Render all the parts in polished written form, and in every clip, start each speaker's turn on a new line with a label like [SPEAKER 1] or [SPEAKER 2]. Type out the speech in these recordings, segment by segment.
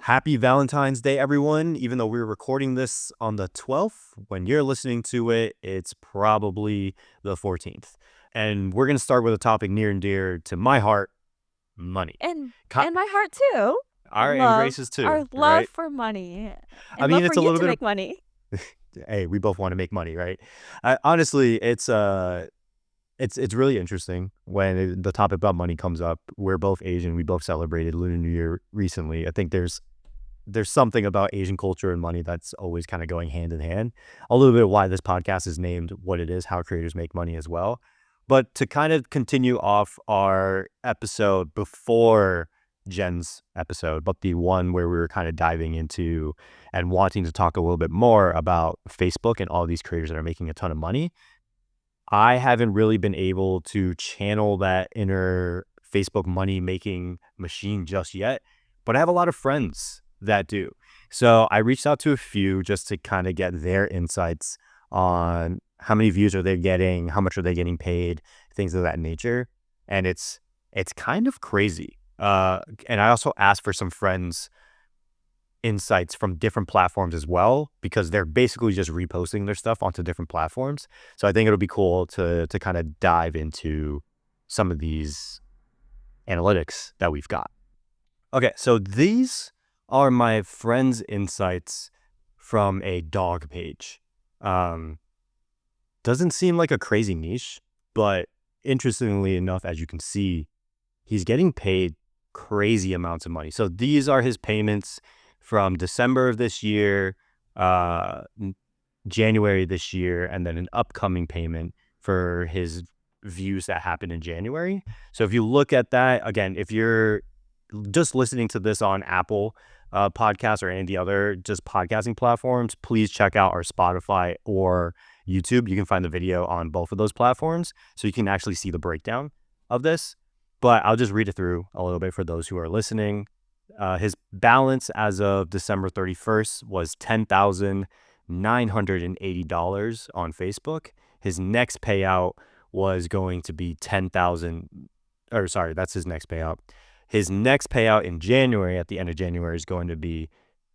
[SPEAKER 1] Happy Valentine's Day, everyone. Even though we're recording this on the 12th, when you're listening to it, it's probably the 14th. And we're going to start with a topic near and dear to my heart, money.
[SPEAKER 2] And
[SPEAKER 1] Ki-
[SPEAKER 2] my heart too.
[SPEAKER 1] and Grace's
[SPEAKER 2] Our
[SPEAKER 1] too,
[SPEAKER 2] love
[SPEAKER 1] right?
[SPEAKER 2] for money
[SPEAKER 1] I
[SPEAKER 2] and
[SPEAKER 1] mean,
[SPEAKER 2] love for
[SPEAKER 1] it's a
[SPEAKER 2] you
[SPEAKER 1] little
[SPEAKER 2] to
[SPEAKER 1] bit of,
[SPEAKER 2] make money.
[SPEAKER 1] hey, we both want to make money, right? Honestly, it's really interesting when the topic about money comes up. We're both Asian. We both celebrated Lunar New Year recently. I think there's something about Asian culture and money that's always kind of going hand in hand. A little bit of why this podcast is named what it is, how creators make money as well. But to kind of continue off our episode before Jen's episode, but the one where we were kind of diving into and wanting to talk a little bit more about Facebook and all these creators that are making a ton of money, I haven't really been able to channel that inner Facebook money making machine just yet, but I have a lot of friends that do. So I reached out to a few just to kind of get their insights on how many views are they getting, how much are they getting paid, things of that nature. And it's kind of crazy. And I also asked for some friends' insights from different platforms as well, because they're basically just reposting their stuff onto different platforms. So I think it'll be cool to kind of dive into some of these analytics that we've got. Okay, so these are my friends' insights from a dog page. Doesn't seem like a crazy niche, but interestingly enough, as you can see, he's getting paid crazy amounts of money. So these are his payments from December of this year, January this year, and then an upcoming payment for his views that happened in January. So if you look at that, again, if you're just listening to this on Apple podcasts or any of the other just podcasting platforms, please check out our Spotify or YouTube. You can find the video on both of those platforms, so you can actually see the breakdown of this. But I'll just read it through a little bit for those who are listening. His balance as of December 31st was $10,980 on Facebook. His next payout was going to be that's his next payout. His next payout in January, at the end of January, is going to be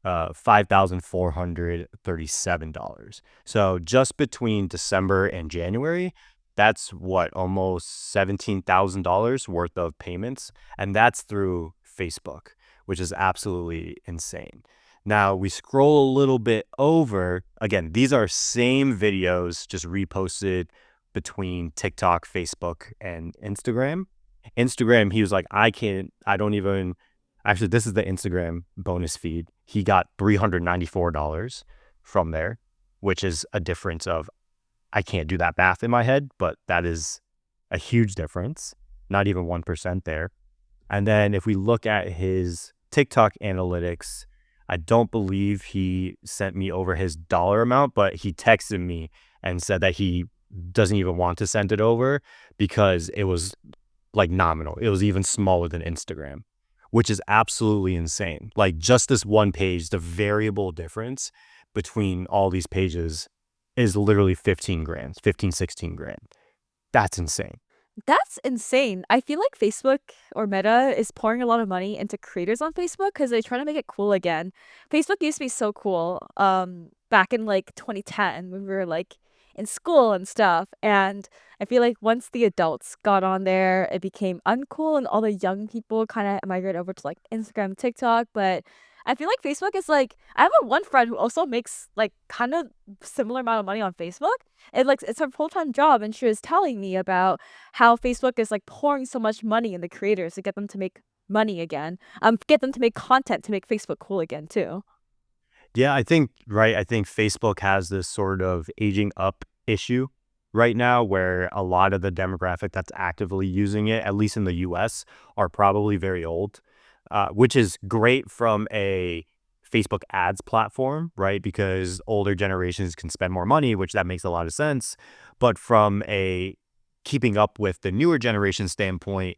[SPEAKER 1] $5,437. So just between December and January, that's what, almost $17,000 worth of payments. And that's through Facebook, which is absolutely insane. Now we scroll a little bit over. Again, these are same videos just reposted between TikTok, Facebook, and Instagram. Instagram, he was like, actually, this is the Instagram bonus feed. He got $394 from there, which is a difference of, I can't do that math in my head, but that is a huge difference. Not even 1% there. And then if we look at his TikTok analytics, I don't believe he sent me over his dollar amount, but he texted me and said that he doesn't even want to send it over because it was like nominal. It was even smaller than Instagram, which is absolutely insane. Like just this one page, the variable difference between all these pages is literally 16 grand. That's insane.
[SPEAKER 2] That's insane. I feel like Facebook or Meta is pouring a lot of money into creators on Facebook because they're trying to make it cool again. Facebook used to be so cool back in like 2010 when we were like in school and stuff. And I feel like once the adults got on there, it became uncool and all the young people kind of migrated over to like Instagram, TikTok. But I feel like Facebook is like, I have one friend who also makes like kind of similar amount of money on Facebook. And like it's her full-time job, and she was telling me about how Facebook is like pouring so much money in the creators to get them to make money again. Get them to make content to make Facebook cool again too.
[SPEAKER 1] Yeah, I think Facebook has this sort of aging up issue right now where a lot of the demographic that's actively using it, at least in the US, are probably very old, which is great from a Facebook ads platform, right? Because older generations can spend more money, which that makes a lot of sense. But from a keeping up with the newer generation standpoint,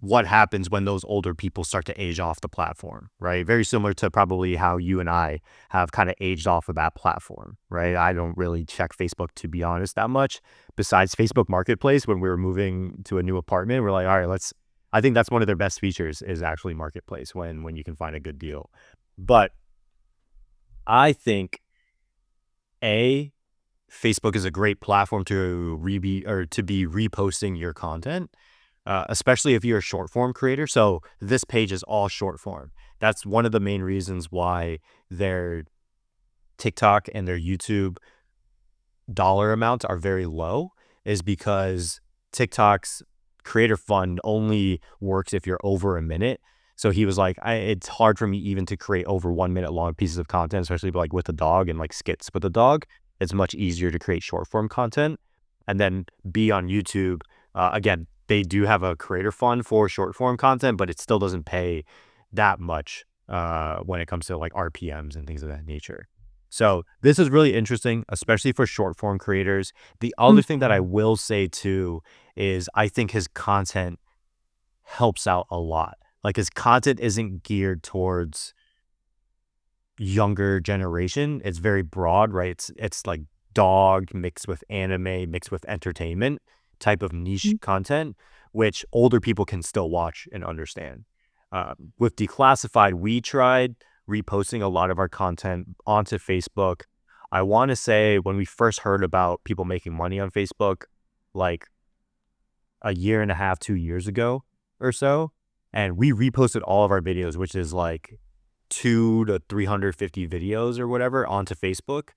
[SPEAKER 1] what happens when those older people start to age off the platform, right? Very similar to probably how you and I have kind of aged off of that platform, right? I don't really check Facebook, to be honest, that much. Besides Facebook Marketplace, when we were moving to a new apartment, we're like, all right, I think that's one of their best features is actually Marketplace when you can find a good deal. But I think Facebook is a great platform to be reposting your content, especially if you're a short form creator. So this page is all short form. That's one of the main reasons why their TikTok and their YouTube dollar amounts are very low, is because TikTok's creator fund only works if you're over a minute. So he was like, it's hard for me even to create over 1 minute long pieces of content, especially like with a dog and like skits with a dog. It's much easier to create short form content and then be on YouTube. Again, they do have a creator fund for short form content, but it still doesn't pay that much when it comes to like RPMs and things of that nature. So this is really interesting, especially for short form creators. The other thing that I will say too is I think his content helps out a lot. Like his content isn't geared towards younger generation. It's very broad, right? It's like dog mixed with anime, mixed with entertainment type of niche content, which older people can still watch and understand. With Declassified, we tried reposting a lot of our content onto Facebook. I want to say when we first heard about people making money on Facebook, like a year and a half, 2 years ago or so, and we reposted all of our videos, which is like 2 to 350 videos or whatever, onto Facebook,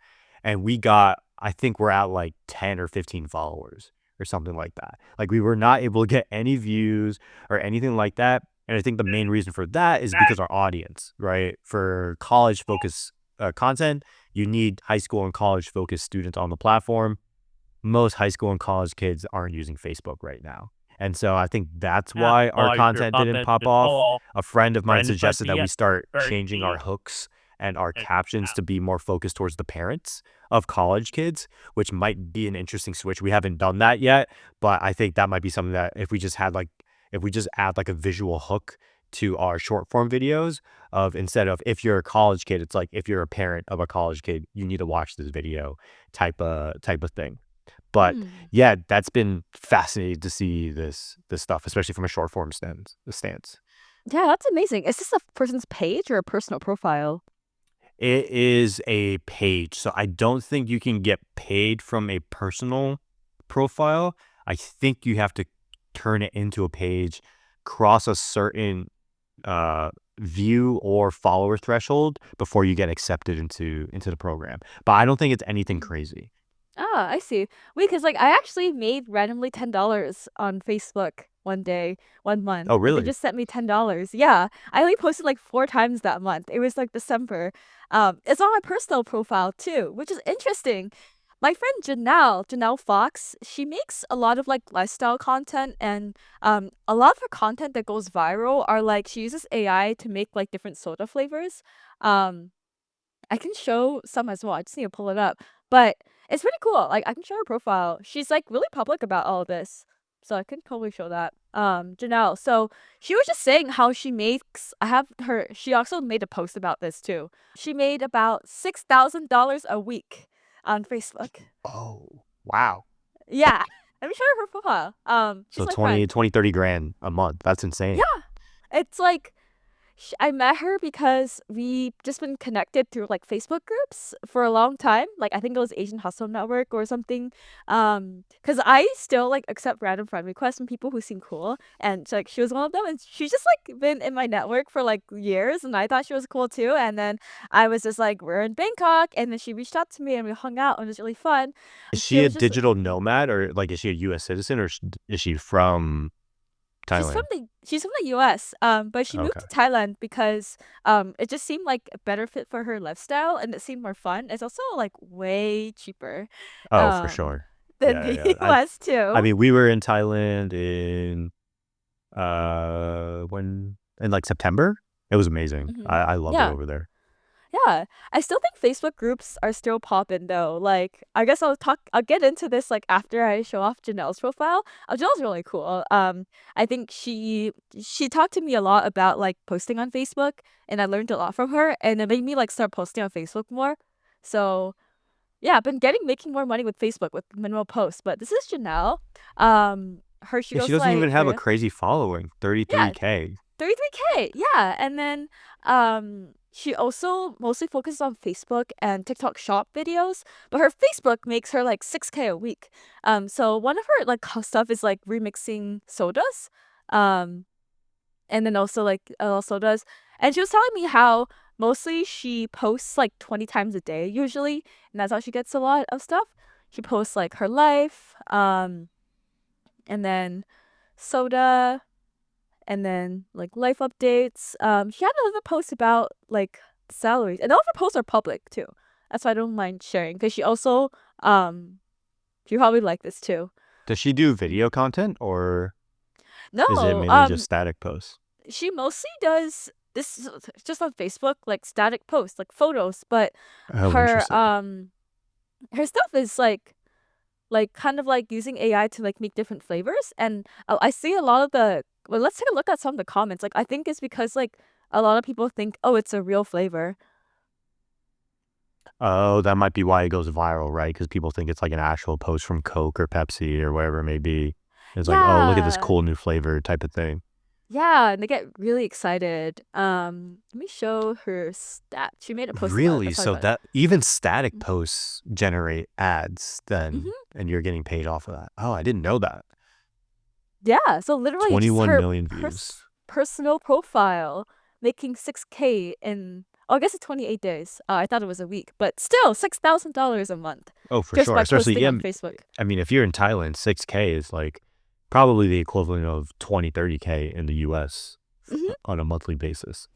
[SPEAKER 1] and we got, I think we're at like 10 or 15 followers or something like that. Like we were not able to get any views or anything like that. And I think the main reason for that is because our audience, right? For college focused content, you need high school and college focused students on the platform. Most high school and college kids aren't using Facebook right now. And so I think that's why our content didn't pop off. A friend of mine suggested that we start changing our hooks and our captions to be more focused towards the parents of college kids, which might be an interesting switch. We haven't done that yet, but I think that might be something that if we just add like a visual hook to our short form videos, of instead of if you're a college kid, it's like if you're a parent of a college kid, you need to watch this video type of thing. But
[SPEAKER 2] Mm.
[SPEAKER 1] yeah, that's been fascinating to see this stuff, especially from a short form stance.
[SPEAKER 2] Yeah, that's amazing. Is this a person's page or a personal profile?
[SPEAKER 1] It is a page, so I don't think you can get paid from a personal profile. I think you have to turn it into a page, cross a certain view or follower threshold before you get accepted into the program. But I don't think it's anything crazy.
[SPEAKER 2] Ah, I see. Wait, because like I actually made randomly $10 on Facebook one day, one month.
[SPEAKER 1] Oh,
[SPEAKER 2] Like they
[SPEAKER 1] really?
[SPEAKER 2] just sent me $10. Yeah. I only posted like 4 times that month. It was like December. It's on my personal profile too, which is interesting. My friend Janelle Fox, she makes a lot of like lifestyle content, and a lot of her content that goes viral are like she uses AI to make like different soda flavors. Um I can show some as well. I just need to pull it up. But it's pretty cool. Like I can show her profile. She's like really public about all of this. So I can totally show that. Janelle. So she was just saying how she makes she also made a post about this too. She made about $6,000 a week on Facebook.
[SPEAKER 1] Oh, wow.
[SPEAKER 2] Yeah. Let me show her profile.
[SPEAKER 1] So
[SPEAKER 2] She's my
[SPEAKER 1] 20,
[SPEAKER 2] friend.
[SPEAKER 1] 20, 30 grand a month. That's insane.
[SPEAKER 2] Yeah. It's like I met her because we just been connected through like Facebook groups for a long time. Like I think it was Asian Hustle Network or something. Because I still like accept random friend requests from people who seem cool, and so, like she was one of them, and she's just like been in my network for like years, and I thought she was cool too. And then I was just like, we're in Bangkok, and then she reached out to me, and we hung out, and it was really fun.
[SPEAKER 1] Is
[SPEAKER 2] And she
[SPEAKER 1] she a
[SPEAKER 2] was just
[SPEAKER 1] digital nomad, or like is she a US citizen, or is she from Thailand?
[SPEAKER 2] She's from the US, but she moved
[SPEAKER 1] Okay.
[SPEAKER 2] to Thailand because it just seemed like a better fit for her lifestyle, and it seemed more fun. It's also like way cheaper
[SPEAKER 1] Oh, for
[SPEAKER 2] um
[SPEAKER 1] sure.
[SPEAKER 2] than
[SPEAKER 1] Yeah,
[SPEAKER 2] the
[SPEAKER 1] yeah.
[SPEAKER 2] US
[SPEAKER 1] I
[SPEAKER 2] too.
[SPEAKER 1] mean, we were in Thailand in like September. It was amazing.
[SPEAKER 2] Hmm.
[SPEAKER 1] I loved it
[SPEAKER 2] Yeah.
[SPEAKER 1] over there.
[SPEAKER 2] Yeah, I still think Facebook groups are still poppin' though. Like, I guess I'll get into this like after I show off Janelle's profile. Janelle's really cool. I think she talked to me a lot about like posting on Facebook, and I learned a lot from her, and it made me like start posting on Facebook more. So yeah, I've been making more money with Facebook with minimal posts. But this is Janelle. She
[SPEAKER 1] Yeah, she
[SPEAKER 2] goes
[SPEAKER 1] doesn't
[SPEAKER 2] like
[SPEAKER 1] even have a crazy following.
[SPEAKER 2] yeah,
[SPEAKER 1] 33K.
[SPEAKER 2] 33K. Yeah. And then she also mostly focuses on Facebook and TikTok shop videos, but her Facebook makes her like 6K a week. So one of her like stuff is like remixing sodas. Um, and then also like sodas. And she was telling me how mostly she posts like 20 times a day usually, and that's how she gets a lot of stuff. She posts like her life, and then soda, and then like life updates. She had another post about like salaries, and all of her posts are public too. That's why I don't mind sharing because she also you probably like this too.
[SPEAKER 1] Does she do video content or is it
[SPEAKER 2] No,
[SPEAKER 1] mainly just static posts?
[SPEAKER 2] she mostly does this just on Facebook, like static posts, like photos, but
[SPEAKER 1] Oh,
[SPEAKER 2] her
[SPEAKER 1] interesting.
[SPEAKER 2] her stuff is like kind of like using AI to like make different flavors. And I see a lot of the well, let's take a look at some of the comments. Like I think it's because like a lot of people think, oh, it's a real flavor.
[SPEAKER 1] Oh, that might be why it goes viral, right? Because people think it's like an actual post from Coke or Pepsi or whatever it may be. It's like, oh, look at this
[SPEAKER 2] Yeah.
[SPEAKER 1] cool new flavor type of thing.
[SPEAKER 2] Yeah, and they get really excited. Let me show her stat. She made a post about it.
[SPEAKER 1] Really?
[SPEAKER 2] That's
[SPEAKER 1] So
[SPEAKER 2] about it.
[SPEAKER 1] that even static posts generate ads then,
[SPEAKER 2] Hmm.
[SPEAKER 1] and you're getting paid off of that. Oh, I didn't know that.
[SPEAKER 2] Yeah, so literally just
[SPEAKER 1] 21
[SPEAKER 2] her
[SPEAKER 1] million views.
[SPEAKER 2] personal profile making 6K in, oh, I guess it's 28 days. I thought it was a week, but still $6,000 a month
[SPEAKER 1] Oh, for
[SPEAKER 2] just
[SPEAKER 1] sure.
[SPEAKER 2] by
[SPEAKER 1] Especially,
[SPEAKER 2] posting
[SPEAKER 1] yeah,
[SPEAKER 2] on Facebook.
[SPEAKER 1] I mean, if you're in Thailand, 6K is like probably the equivalent of 20, 30K in the US
[SPEAKER 2] Hmm.
[SPEAKER 1] on a monthly basis.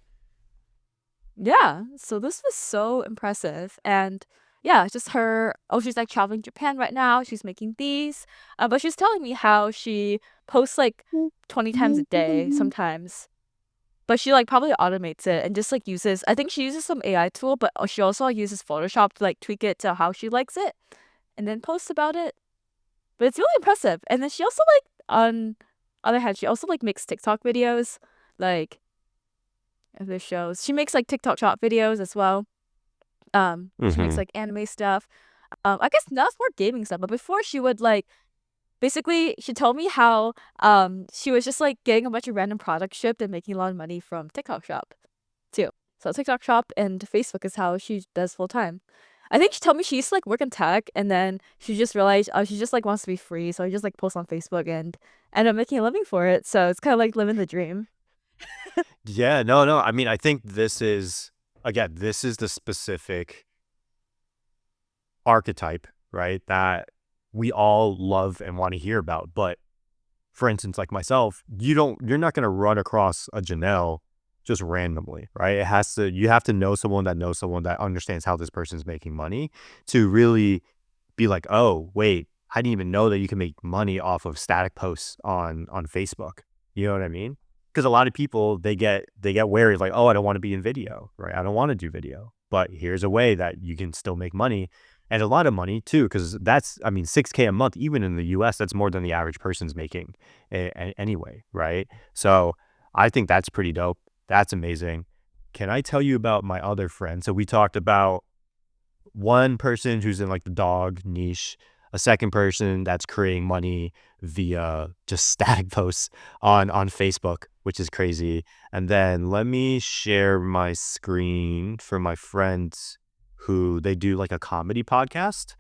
[SPEAKER 2] Yeah, so this was so impressive. And yeah, just her, oh, she's like traveling Japan right now. She's making these. But she's telling me how she posts like 20 times a day sometimes. But she like probably automates it and just like uses, I think she uses some AI tool, but she also uses Photoshop to like tweak it to how she likes it and then posts about it. But it's really impressive. And then she also like on other hand, she also like makes TikTok videos, like of the shows. She makes like TikTok shop videos as well. She makes
[SPEAKER 1] Hmm.
[SPEAKER 2] like anime stuff. I guess now it's more gaming stuff, but before she would like basically she told me how she was just like getting a bunch of random products shipped and making a lot of money from TikTok shop too. So TikTok shop and Facebook is how she does full time. I think she told me she used to like work in tech and then she just realized she just like wants to be free, so she just like posts on Facebook and end up making a living for it. So it's kind of like living the dream.
[SPEAKER 1] Yeah, no, no. I mean, I think this is, again, this is the specific archetype, right? That we all love and want to hear about. But for instance, like myself, you're not going to run across a Janelle just randomly, right? You have to know someone that knows someone that understands how this person's making money to really be like, oh, wait, I didn't even know that you can make money off of static posts on Facebook. You know what I mean? Because a lot of people they get wary, like, oh, I don't want to be in video, right? I don't want to do video. But here's a way that you can still make money and a lot of money too, because that's, I mean, 6K a month, even in the US, that's more than the average person's making anyway, right? So I think that's pretty dope. That's amazing. Can I tell you about my other friend? So we talked about one person who's in like the dog niche, a second person that's creating money via just static posts on Facebook, which is crazy. And then let me share my screen for my friends who they do like a comedy podcast.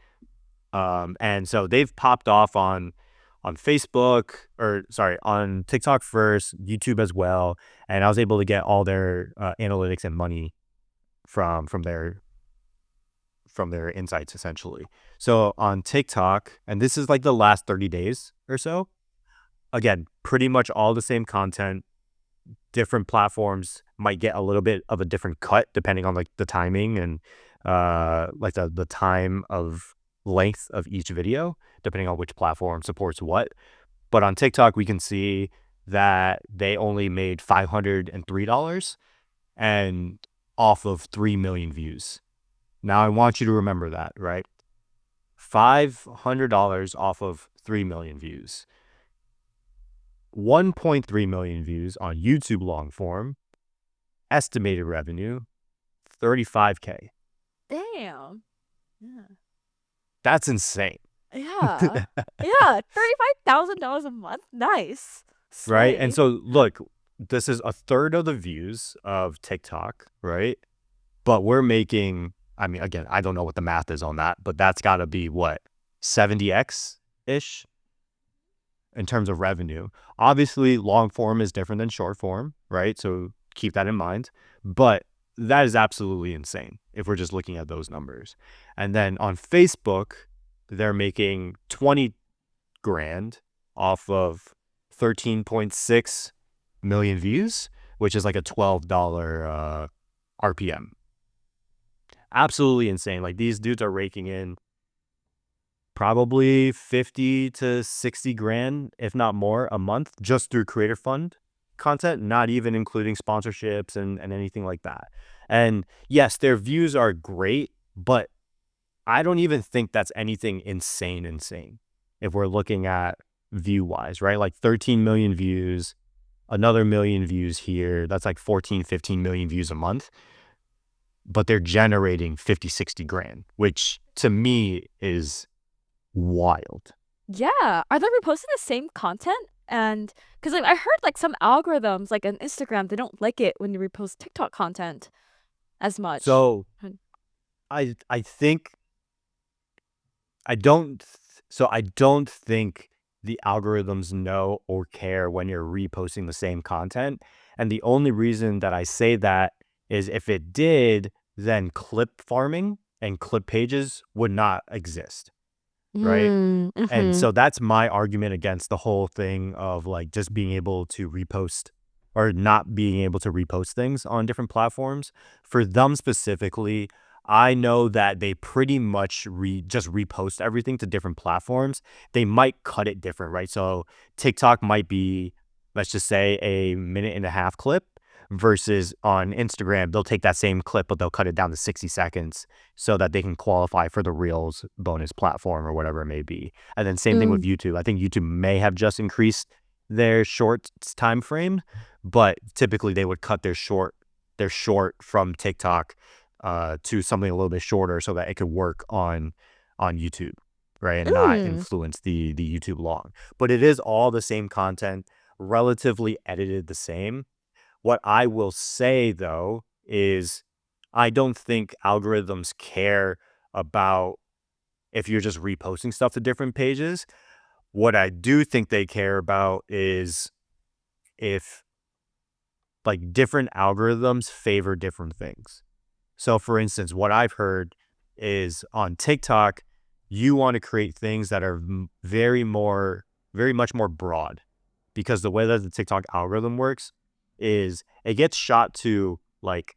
[SPEAKER 1] And so they've popped off on Facebook, or sorry, on TikTok first, YouTube as well. And I was able to get all their analytics and money from their insights essentially. So on TikTok, and this is like the last 30 days or so, again, pretty much all the same content. Different platforms might get a little bit of a different cut depending on like the timing and like the time of length of each video, depending on which platform supports what. But on TikTok, we can see that they only made $503 and off of 3 million views. Now I want you to remember that, right? $500 off of 3 million views. 1.3 million views on YouTube long form. Estimated revenue, 35K.
[SPEAKER 2] Damn. Yeah.
[SPEAKER 1] That's insane.
[SPEAKER 2] Yeah. Yeah. $35,000 a month. Nice.
[SPEAKER 1] Right? And
[SPEAKER 2] Slay.
[SPEAKER 1] so look, this is a third of the views of TikTok, right? But we're making, I mean, again, I don't know what the math is on that, but that's got to be what, 70x ish in terms of revenue. Obviously, long form is different than short form, right? So keep that in mind. But that is absolutely insane if we're just looking at those numbers. And then on Facebook, they're making 20 grand off of 13.6 million views, which is like a $12 RPM. Absolutely insane. Like these dudes are raking in probably 50 to 60 grand, if not more, a month just through Creator Fund content, not even including sponsorships and anything like that. And yes, their views are great, but I don't even think that's anything insane if we're looking at view wise, right? Like 13 million views, another million views here. That's like 14, 15 million views a month. But they're generating 50, 60 grand, which to me is wild.
[SPEAKER 2] Yeah. Are they reposting the same content? And because like I heard like some algorithms like on Instagram, they don't like it when you repost TikTok content as much.
[SPEAKER 1] So I think I don't so I don't think the algorithms know or care when you're reposting the same content. And the only reason that I say that is if it did, then clip farming and clip pages would not exist, right? And
[SPEAKER 2] Mm-hmm.
[SPEAKER 1] so that's my argument against the whole thing of like just being able to repost or not being able to repost things on different platforms. For them specifically, I know that they pretty much just repost everything to different platforms. They might cut it different, right? So TikTok might be, let's just say, a minute and a half clip versus on Instagram, they'll take that same clip, but they'll cut it down to 60 seconds so that they can qualify for the Reels bonus platform or whatever it may be. And then same thing with
[SPEAKER 2] Mm.
[SPEAKER 1] YouTube. I think YouTube may have just increased their short time frame, but typically they would cut their short from TikTok to something a little bit shorter so that it could work on YouTube, right? And not
[SPEAKER 2] Mm.
[SPEAKER 1] influence the YouTube long. But it is all the same content, relatively edited the same. What I will say though is I don't think algorithms care about if you're just reposting stuff to different pages. What I do think they care about is if like different algorithms favor different things. So for instance, what I've heard is on TikTok, you want to create things that are very much more broad because the way that the TikTok algorithm works is it gets shot to like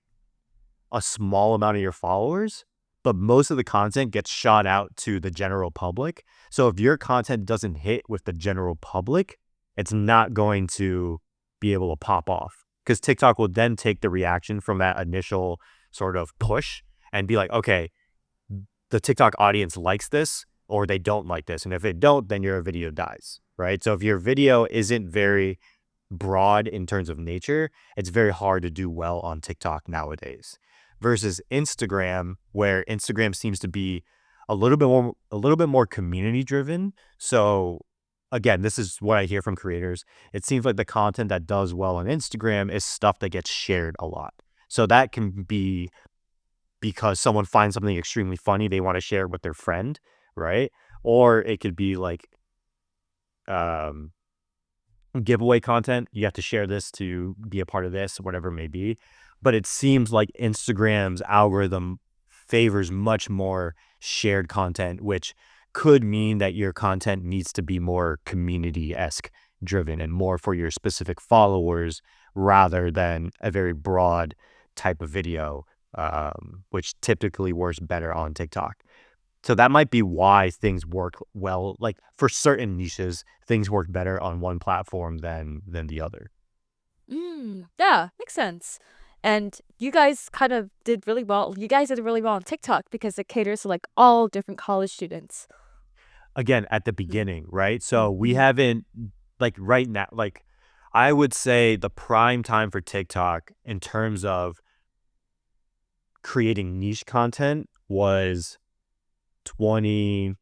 [SPEAKER 1] a small amount of your followers, but most of the content gets shot out to the general public. So if your content doesn't hit with the general public, it's not going to be able to pop off because TikTok will then take the reaction from that initial sort of push and be like, okay, the TikTok audience likes this or they don't like this. And if they don't, then your video dies, right? So if your video isn't very broad in terms of nature, it's very hard to do well on TikTok nowadays. Versus Instagram, where Instagram seems to be a little bit more community driven. So again, this is what I hear from creators. It seems like the content that does well on Instagram is stuff that gets shared a lot. So that can be because someone finds something extremely funny they want to share with their friend, right? Or it could be like um giveaway content. You have to share this to be a part of this, whatever it may be. But it seems like Instagram's algorithm favors much more shared content, which could mean that your content needs to be more community-esque driven and more for your specific followers rather than a very broad type of video, which typically works better on TikTok. So that might be why things work well. Like for certain niches, things work better on one platform than the other.
[SPEAKER 2] Yeah, makes sense. And you guys kind of did really well. You guys did really well on TikTok because it caters to like all different college students.
[SPEAKER 1] Again, at the
[SPEAKER 2] Mm.
[SPEAKER 1] beginning, right? So we
[SPEAKER 2] Mm-hmm.
[SPEAKER 1] haven't like right now, like I would say the prime time for TikTok in terms of creating niche content was 20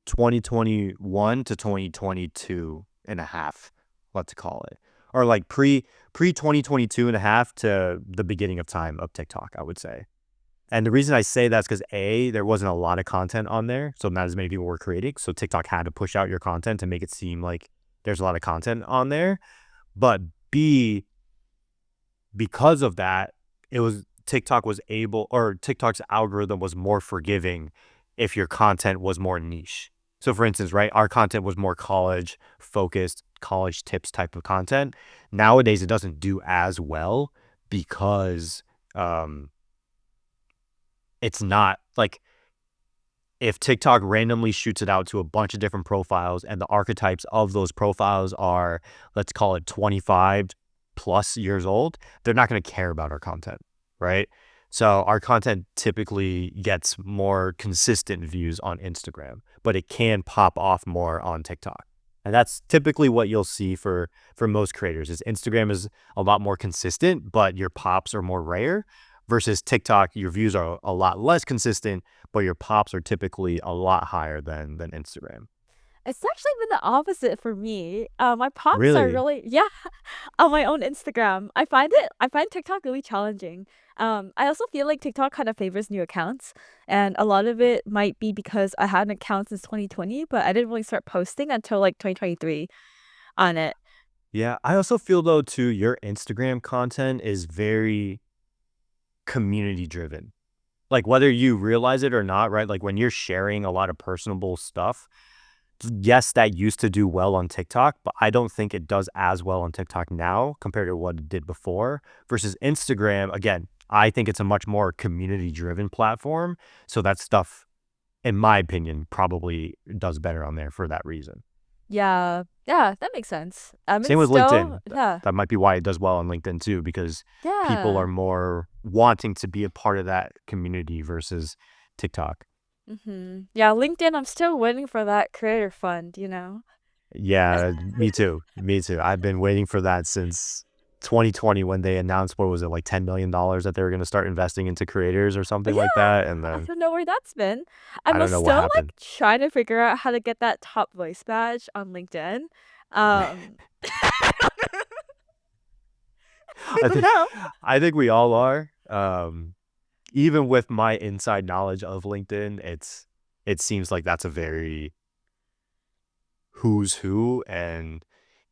[SPEAKER 1] 2021 to 2022 and a half, let's call it. or like pre 2022 and a half to the beginning of time of TikTok, I would say. And the reason I say that's because A, there wasn't a lot of content on there, so not as many people were creating. So TikTok had to push out your content to make it seem like there's a lot of content on there. But B, because of that, it was TikTok was able, or TikTok's algorithm was more forgiving if your content was more niche. So for instance, right, our content was more college focused, college tips type of content. Nowadays, it doesn't do as well because it's not like if TikTok randomly shoots it out to a bunch of different profiles and the archetypes of those profiles are, let's call it 25 plus years old, they're not going to care about our content, right? So our content typically gets more consistent views on Instagram, but it can pop off more on TikTok. And that's typically what you'll see for most creators is Instagram is a lot more consistent, but your pops are more rare versus TikTok, your views are a lot less consistent, but your pops are typically a lot higher than Instagram.
[SPEAKER 2] It's actually been the opposite for me. My pops are
[SPEAKER 1] Really?
[SPEAKER 2] really yeah on my own Instagram. I find TikTok really challenging. I also feel like TikTok kind of favors new accounts, and a lot of it might be because I had an account since 2020, but I didn't really start posting until like 2023 on it.
[SPEAKER 1] Yeah. I also feel though too, your Instagram content is very community driven. Like whether you realize it or not, right? Like when you're sharing a lot of personable stuff, yes, that used to do well on TikTok, but I don't think it does as well on TikTok now compared to what it did before versus Instagram. Again, I think it's a much more community driven platform. So that stuff, in my opinion, probably does better on there for that reason.
[SPEAKER 2] Yeah, yeah, that makes sense.
[SPEAKER 1] Same
[SPEAKER 2] It's
[SPEAKER 1] with
[SPEAKER 2] still
[SPEAKER 1] LinkedIn.
[SPEAKER 2] yeah,
[SPEAKER 1] That might be why it does well on LinkedIn too, because people are
[SPEAKER 2] yeah.
[SPEAKER 1] more wanting to be a part of that community versus TikTok.
[SPEAKER 2] Yeah, LinkedIn, I'm still waiting for that creator fund, you know?
[SPEAKER 1] Yeah, me too. Me too. I've been waiting for that since 2020 when they announced what was it like $10 million that they were going to start investing into creators or something like
[SPEAKER 2] Yeah,
[SPEAKER 1] that. And
[SPEAKER 2] I
[SPEAKER 1] then
[SPEAKER 2] don't know where that's been.
[SPEAKER 1] I
[SPEAKER 2] I'm
[SPEAKER 1] don't know what
[SPEAKER 2] still
[SPEAKER 1] happened.
[SPEAKER 2] like trying to figure out how to get that top voice badge on LinkedIn. Um, I
[SPEAKER 1] I
[SPEAKER 2] don't
[SPEAKER 1] think
[SPEAKER 2] know.
[SPEAKER 1] I think we all are. Even with my inside knowledge of LinkedIn, it seems like that's a very who's who and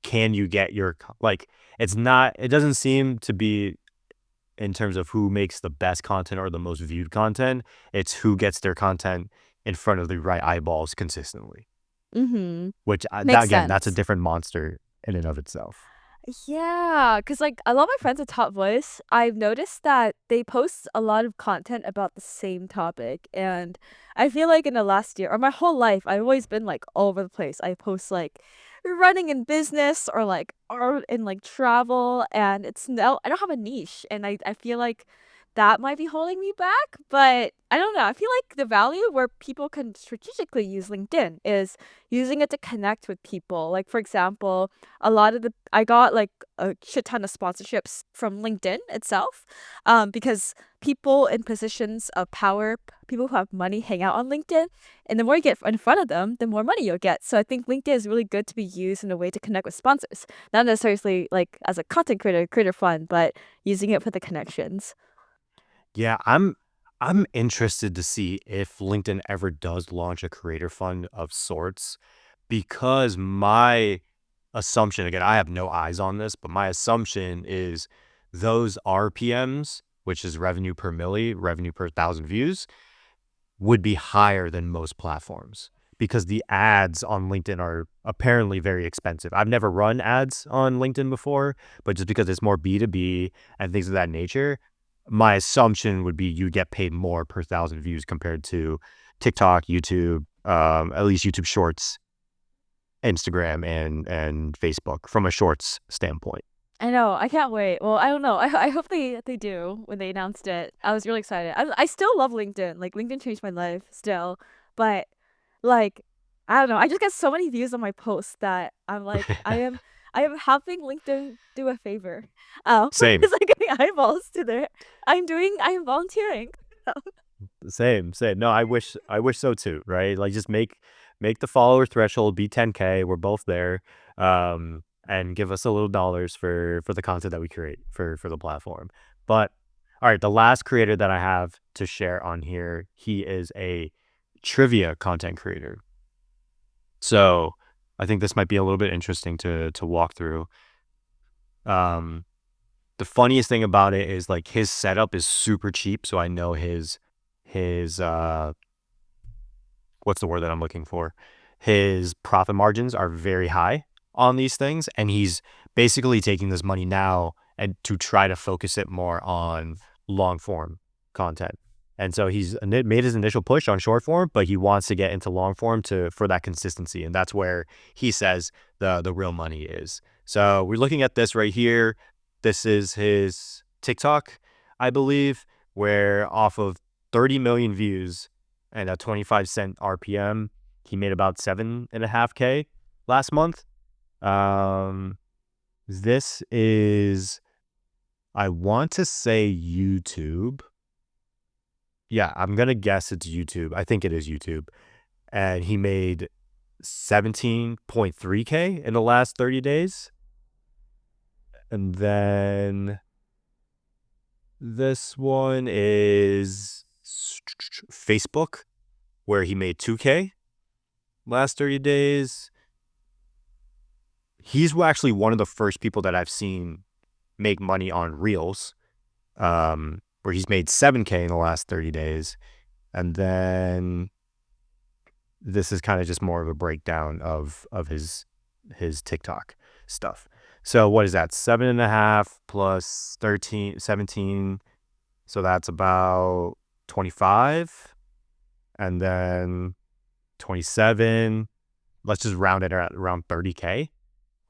[SPEAKER 1] can you get your like it's not it doesn't seem to be in terms of who makes the best content or the most viewed content. It's who gets their content in front of the right eyeballs consistently,
[SPEAKER 2] Mhm.
[SPEAKER 1] which that
[SPEAKER 2] Makes
[SPEAKER 1] again, that's a
[SPEAKER 2] sense.
[SPEAKER 1] different monster in and of itself.
[SPEAKER 2] Yeah, cause like, a lot of my friends at Top Voice, I've noticed that they post a lot of content about the same topic, and I feel like in the last year or my whole life, I've always been, like, all over the place. I post, like, running in business or, like, art and, like, travel, and it's no I don't have a niche, and I feel like that might be holding me back, but I don't know. I feel like the value where people can strategically use LinkedIn is using it to connect with people. Like, for example, a lot of the I got like a shit ton of sponsorships from LinkedIn itself, because people in positions of power, people who have money, hang out on LinkedIn, and the more you get in front of them, the more money you'll get. So I think LinkedIn is really good to be used in a way to connect with sponsors, not necessarily like as a content creator fun, but using it for the connections.
[SPEAKER 1] Yeah, I'm interested to see if LinkedIn ever does launch a creator fund of sorts because my assumption, again, I have no eyes on this, but my assumption is those RPMs, which is revenue per milli, revenue per thousand views, would be higher than most platforms because the ads on LinkedIn are apparently very expensive. I've never run ads on LinkedIn before, but just because it's more B2B and things of that nature, my assumption would be you get paid more per thousand views compared to TikTok, YouTube, at least YouTube Shorts, Instagram, and Facebook from a Shorts standpoint.
[SPEAKER 2] I know. I can't wait. Well, I don't know. I hope they do when they announced it. I was really excited. I still love LinkedIn. Like LinkedIn changed my life still, but like I don't know. I just get so many views on my posts that I'm like I am helping LinkedIn do a favor.
[SPEAKER 1] Same.
[SPEAKER 2] Because I'm getting eyeballs to there. I am volunteering.
[SPEAKER 1] Same, same. No, I wish so too, right? Like just make the follower threshold be 10K. We're both there. and give us a little dollars for the content that we create for the platform. But all right, the last creator that I have to share on here, he is a trivia content creator. So I think this might be a little bit interesting to walk through. Um, the funniest thing about it is like his setup is super cheap. So I know his what's the word that I'm looking for? His profit margins are very high on these things, and he's basically taking this money now and to try to focus it more on long form content. And so he's made his initial push on short form, but he wants to get into long form for that consistency, and that's where he says the real money is. So we're looking at this right here. This is his TikTok, I believe, where off of 30 million views and a 25-cent RPM, he made about 7.5K last month. This is, I want to say YouTube. Yeah, I'm going to guess it's YouTube. I think it is YouTube. And he made 17.3K in the last 30 days. And then this one is Facebook, where he made 2K last 30 days. He's actually one of the first people that I've seen make money on Reels, where he's made 7K in the last 30 days. And then this is kind of just more of a breakdown of his TikTok stuff. So what is that? 7.5 plus 13, 17. So that's about 25. And then 27. Let's just round it at around 30K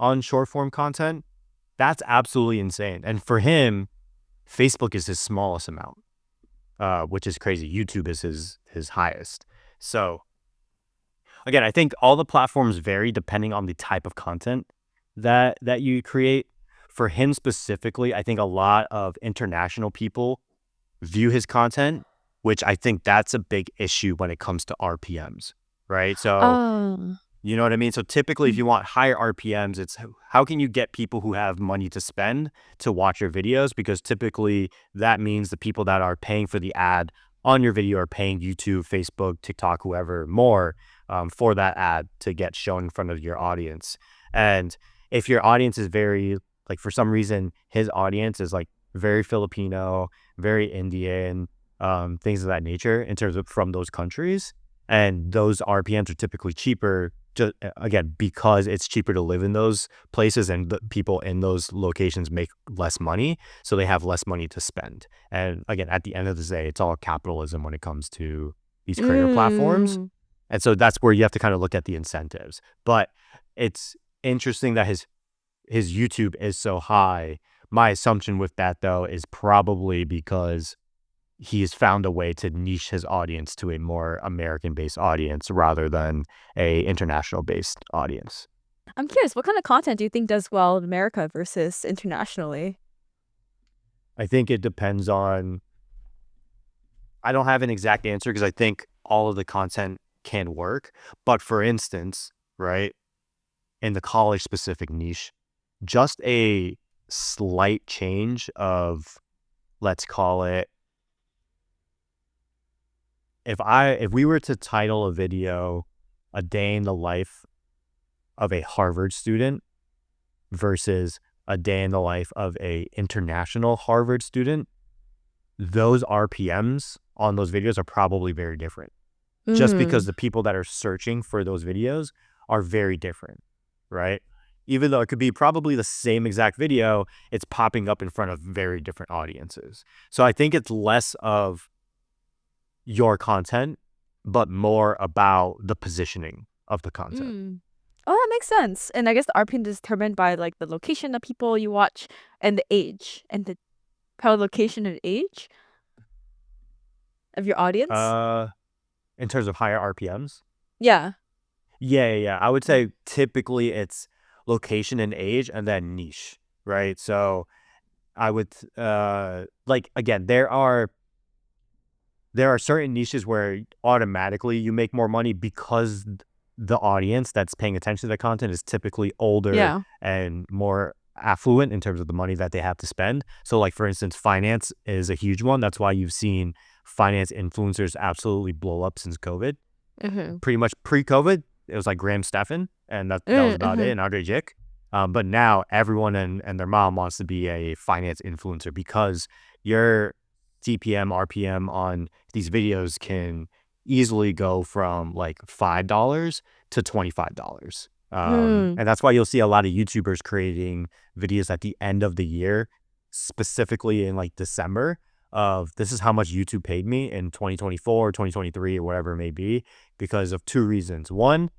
[SPEAKER 1] on short form content. That's absolutely insane. And for him, Facebook is his smallest amount, which is crazy. YouTube is his highest. So again, I think all the platforms vary depending on the type of content that you create. For him specifically, I think a lot of international people view his content, which I think that's a big issue when it comes to RPMs, right? So
[SPEAKER 2] Oh.
[SPEAKER 1] you know what I mean? So typically, if you want higher RPMs, it's how can you get people who have money to spend to watch your videos? Because typically that means the people that are paying for the ad on your video are paying YouTube, Facebook, TikTok, whoever more for that ad to get shown in front of your audience. And if your audience is very, like for some reason, his audience is like very Filipino, very Indian, things of that nature in terms of from those countries. And those RPMs are typically cheaper, just, again, because it's cheaper to live in those places and the people in those locations make less money. So they have less money to spend. And again, at the end of the day, it's all capitalism when it comes to these creator platforms.
[SPEAKER 2] Mm.
[SPEAKER 1] And so that's where you have to kind of look at the incentives. But it's interesting that his YouTube is so high. My assumption with that, though, is probably because he's found a way to niche his audience to a more American-based audience rather than a international-based audience.
[SPEAKER 2] I'm curious, what kind of content do you think does well in America versus internationally?
[SPEAKER 1] I think it depends on, I don't have an exact answer because I think all of the content can work. But for instance, right, in the college-specific niche, just a slight change of, let's call it, if we were to title a video "A Day in the Life of a Harvard Student" versus "A Day in the Life of a International Harvard Student," those RPMs on those videos are probably very different. Just because
[SPEAKER 2] Mm.
[SPEAKER 1] the people that are searching for those videos are very different, right? Even though it could be probably the same exact video, it's popping up in front of very different audiences. So I think it's less of your content, but more about the positioning of the content.
[SPEAKER 2] Mm. Oh, that makes sense. And I guess the RPM is determined by like the location of people you watch and the age and the probably location and age of your audience.
[SPEAKER 1] Uh, in terms of higher RPMs,
[SPEAKER 2] Yeah.
[SPEAKER 1] yeah. I would say typically it's location and age, and then niche, right? So I would like again, there are certain niches where automatically you make more money because the audience that's paying attention to the content is typically older
[SPEAKER 2] Yeah.
[SPEAKER 1] and more affluent in terms of the money that they have to spend. So like for instance, finance is a huge one. That's why you've seen finance influencers absolutely blow up since COVID.
[SPEAKER 2] Mhm.
[SPEAKER 1] Pretty much pre-COVID, it was like Graham Stephan, and that was about it,
[SPEAKER 2] Mhm.
[SPEAKER 1] and Andre Jick. But now everyone and their mom wants to be a finance influencer because your CPM, RPM on these videos can easily go from like $5 to $25.
[SPEAKER 2] Mm.
[SPEAKER 1] And that's why you'll see a lot of YouTubers creating videos at the end of the year, specifically in like December, of this is how much YouTube paid me in 2024, 2023, or whatever it may be, because of two reasons. One,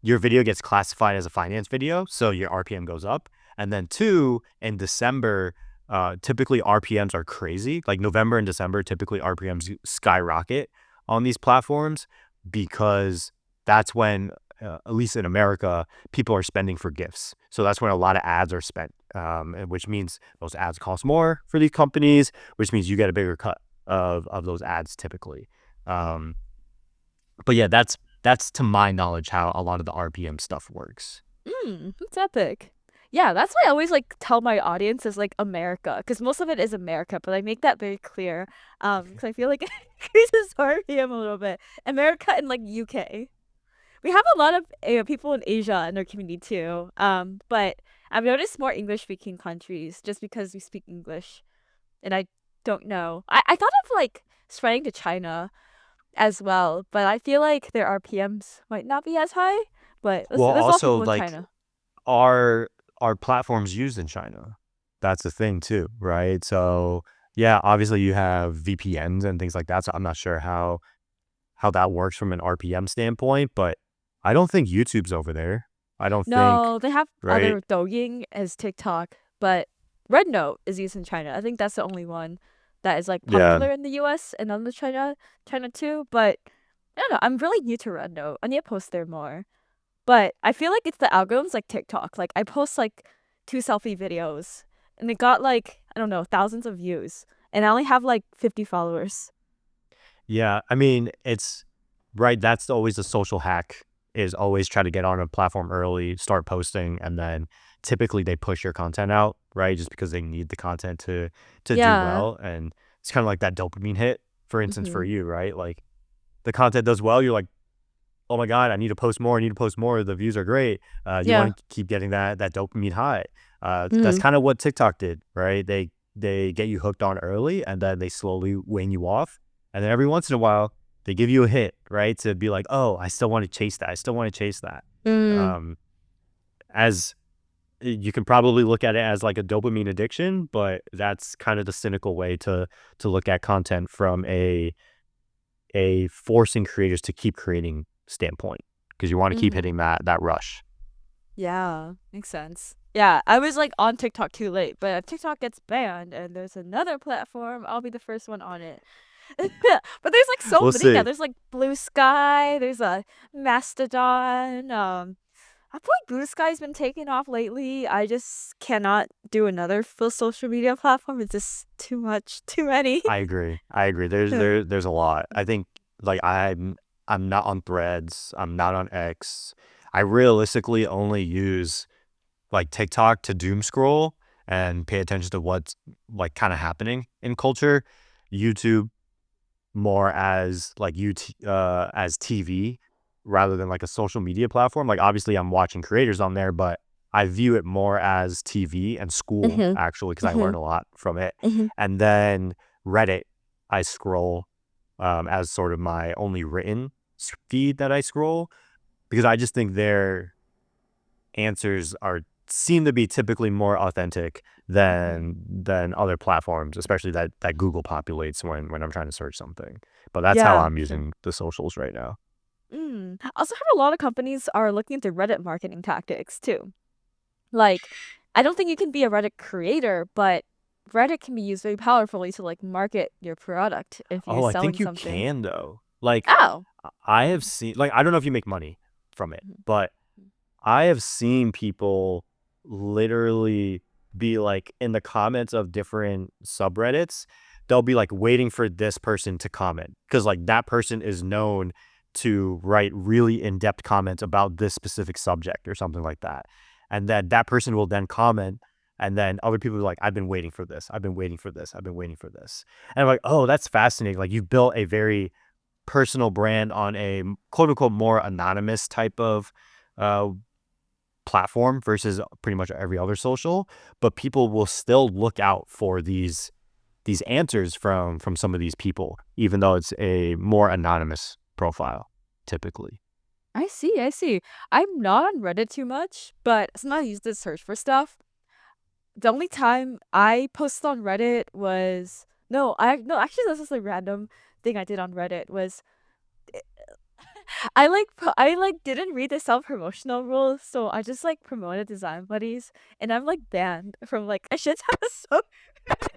[SPEAKER 1] your video gets classified as a finance video, so your RPM goes up. And then two, in December, typically RPMs are crazy. Like November and December, typically RPMs skyrocket on these platforms because that's when, at least in America, people are spending for gifts. So that's when a lot of ads are spent, which means those ads cost more for these companies, which means you get a bigger cut of those ads typically. Um, but yeah, that's to my knowledge how a lot of the RPM stuff works.
[SPEAKER 2] That's epic. Yeah, that's why I always like tell my audience is like America, because most of it is America, but I make that very clear. Because I feel like it increases RPM a little bit. America and like UK. We have a lot of people in Asia in our community too. But I've noticed more English speaking countries just because we speak English, and I don't know. I thought of like spreading to China as well, but I feel like their RPMs might not be as high. But
[SPEAKER 1] Well,
[SPEAKER 2] there's a lot of
[SPEAKER 1] also
[SPEAKER 2] people in
[SPEAKER 1] like
[SPEAKER 2] China.
[SPEAKER 1] are platforms used in China? That's the thing too, right? So yeah, obviously you have VPNs and things like that. So I'm not sure how that works from an RPM standpoint, but I don't think YouTube's over there. I don't think,
[SPEAKER 2] No, they have
[SPEAKER 1] right?
[SPEAKER 2] other Douyin as TikTok, but Red Note is used in China. I think that's the only one that is like
[SPEAKER 1] Yeah.
[SPEAKER 2] popular in the US and on the China too. But I don't know. I'm really new to Red Note. I need to post there more. But I feel like it's the algorithms like TikTok. Like I post like 2 selfie videos and it got like, I don't know, thousands of views. And I only have like 50 followers.
[SPEAKER 1] Yeah. I mean, it's right. That's always the social hack, is always try to get on a platform early, start posting, and then typically they push your content out, right? Just because they need the content to do
[SPEAKER 2] Yeah.
[SPEAKER 1] well. And it's kind of like that dopamine hit, for instance, for
[SPEAKER 2] Mhm.
[SPEAKER 1] you, right? Like the content does well, you're like, oh my God, I need to post more. I need to post more. The views are great. You
[SPEAKER 2] Yeah.
[SPEAKER 1] want to keep getting that dopamine high. That's
[SPEAKER 2] Mhm.
[SPEAKER 1] kind of what TikTok did, right? They get you hooked on early and then they slowly wane you off. And then every once in a while, they give you a hit, right? To be like, oh, I still want to chase that. I still want to chase that.
[SPEAKER 2] Mm.
[SPEAKER 1] Um, as you can probably look at it as like a dopamine addiction, but that's kind of the cynical way to look at content from a forcing creators to keep creating standpoint, because you want to keep
[SPEAKER 2] Mhm.
[SPEAKER 1] hitting that rush.
[SPEAKER 2] Yeah, makes sense. Yeah, I was like on TikTok too late, but if TikTok gets banned and there's another platform, I'll be the first one on it. But there's like so
[SPEAKER 1] We'll
[SPEAKER 2] many now.
[SPEAKER 1] see.
[SPEAKER 2] There's like Blue Sky, there's a Mastodon. I feel like Blue Sky's been taking off lately. I just cannot do another full social media platform. It's just too much, too many.
[SPEAKER 1] I agree. I agree. There's a lot. I think like I'm not on Threads. I'm not on X. I realistically only use like TikTok to doom scroll and pay attention to what's like kind of happening in culture. YouTube more as like as TV rather than like a social media platform. Like obviously I'm watching creators on there, but I view it more as TV and school
[SPEAKER 2] Mhm.
[SPEAKER 1] actually, because I learn
[SPEAKER 2] Mhm.
[SPEAKER 1] a lot from it.
[SPEAKER 2] Mhm.
[SPEAKER 1] And then Reddit, I scroll as sort of my only written feed that I scroll, because I just think their answers are seem to be typically more authentic
[SPEAKER 2] Mhm.
[SPEAKER 1] than other platforms, especially that Google populates when I'm trying to search something. But that's how
[SPEAKER 2] Yeah,
[SPEAKER 1] I'm
[SPEAKER 2] for sure.
[SPEAKER 1] using the socials right now.
[SPEAKER 2] I also heard a lot of companies are looking into Reddit marketing tactics too. Like, I don't think you can be a Reddit creator, but Reddit can be used very powerfully to like market your product if you're
[SPEAKER 1] Oh, I
[SPEAKER 2] selling
[SPEAKER 1] think you
[SPEAKER 2] something.
[SPEAKER 1] can though. Like
[SPEAKER 2] Oh.
[SPEAKER 1] I have seen, like I don't know if you make money from it,
[SPEAKER 2] Mhm.
[SPEAKER 1] but I have seen people literally be like in the comments of different subreddits, they'll be like waiting for this person to comment because like that person is known to write really in-depth comments about this specific subject or something like that. And then that person will then comment, and then other people are like, I've been waiting for this. I've been waiting for this. I've been waiting for this. And I'm like, oh, that's fascinating. Like you've built a very personal brand on a quote unquote more anonymous type of uh, platform versus pretty much every other social, but people will still look out for these answers from some of these people, even though it's a more anonymous profile typically.
[SPEAKER 2] I see, I see. I'm not on Reddit too much, but sometimes I use this search for stuff. The only time I posted on Reddit was no, actually this is a random thing I did on Reddit was I like didn't read the self-promotional rules, so I just like promoted Design Buddies and I'm like banned from like a shit ton of stuff.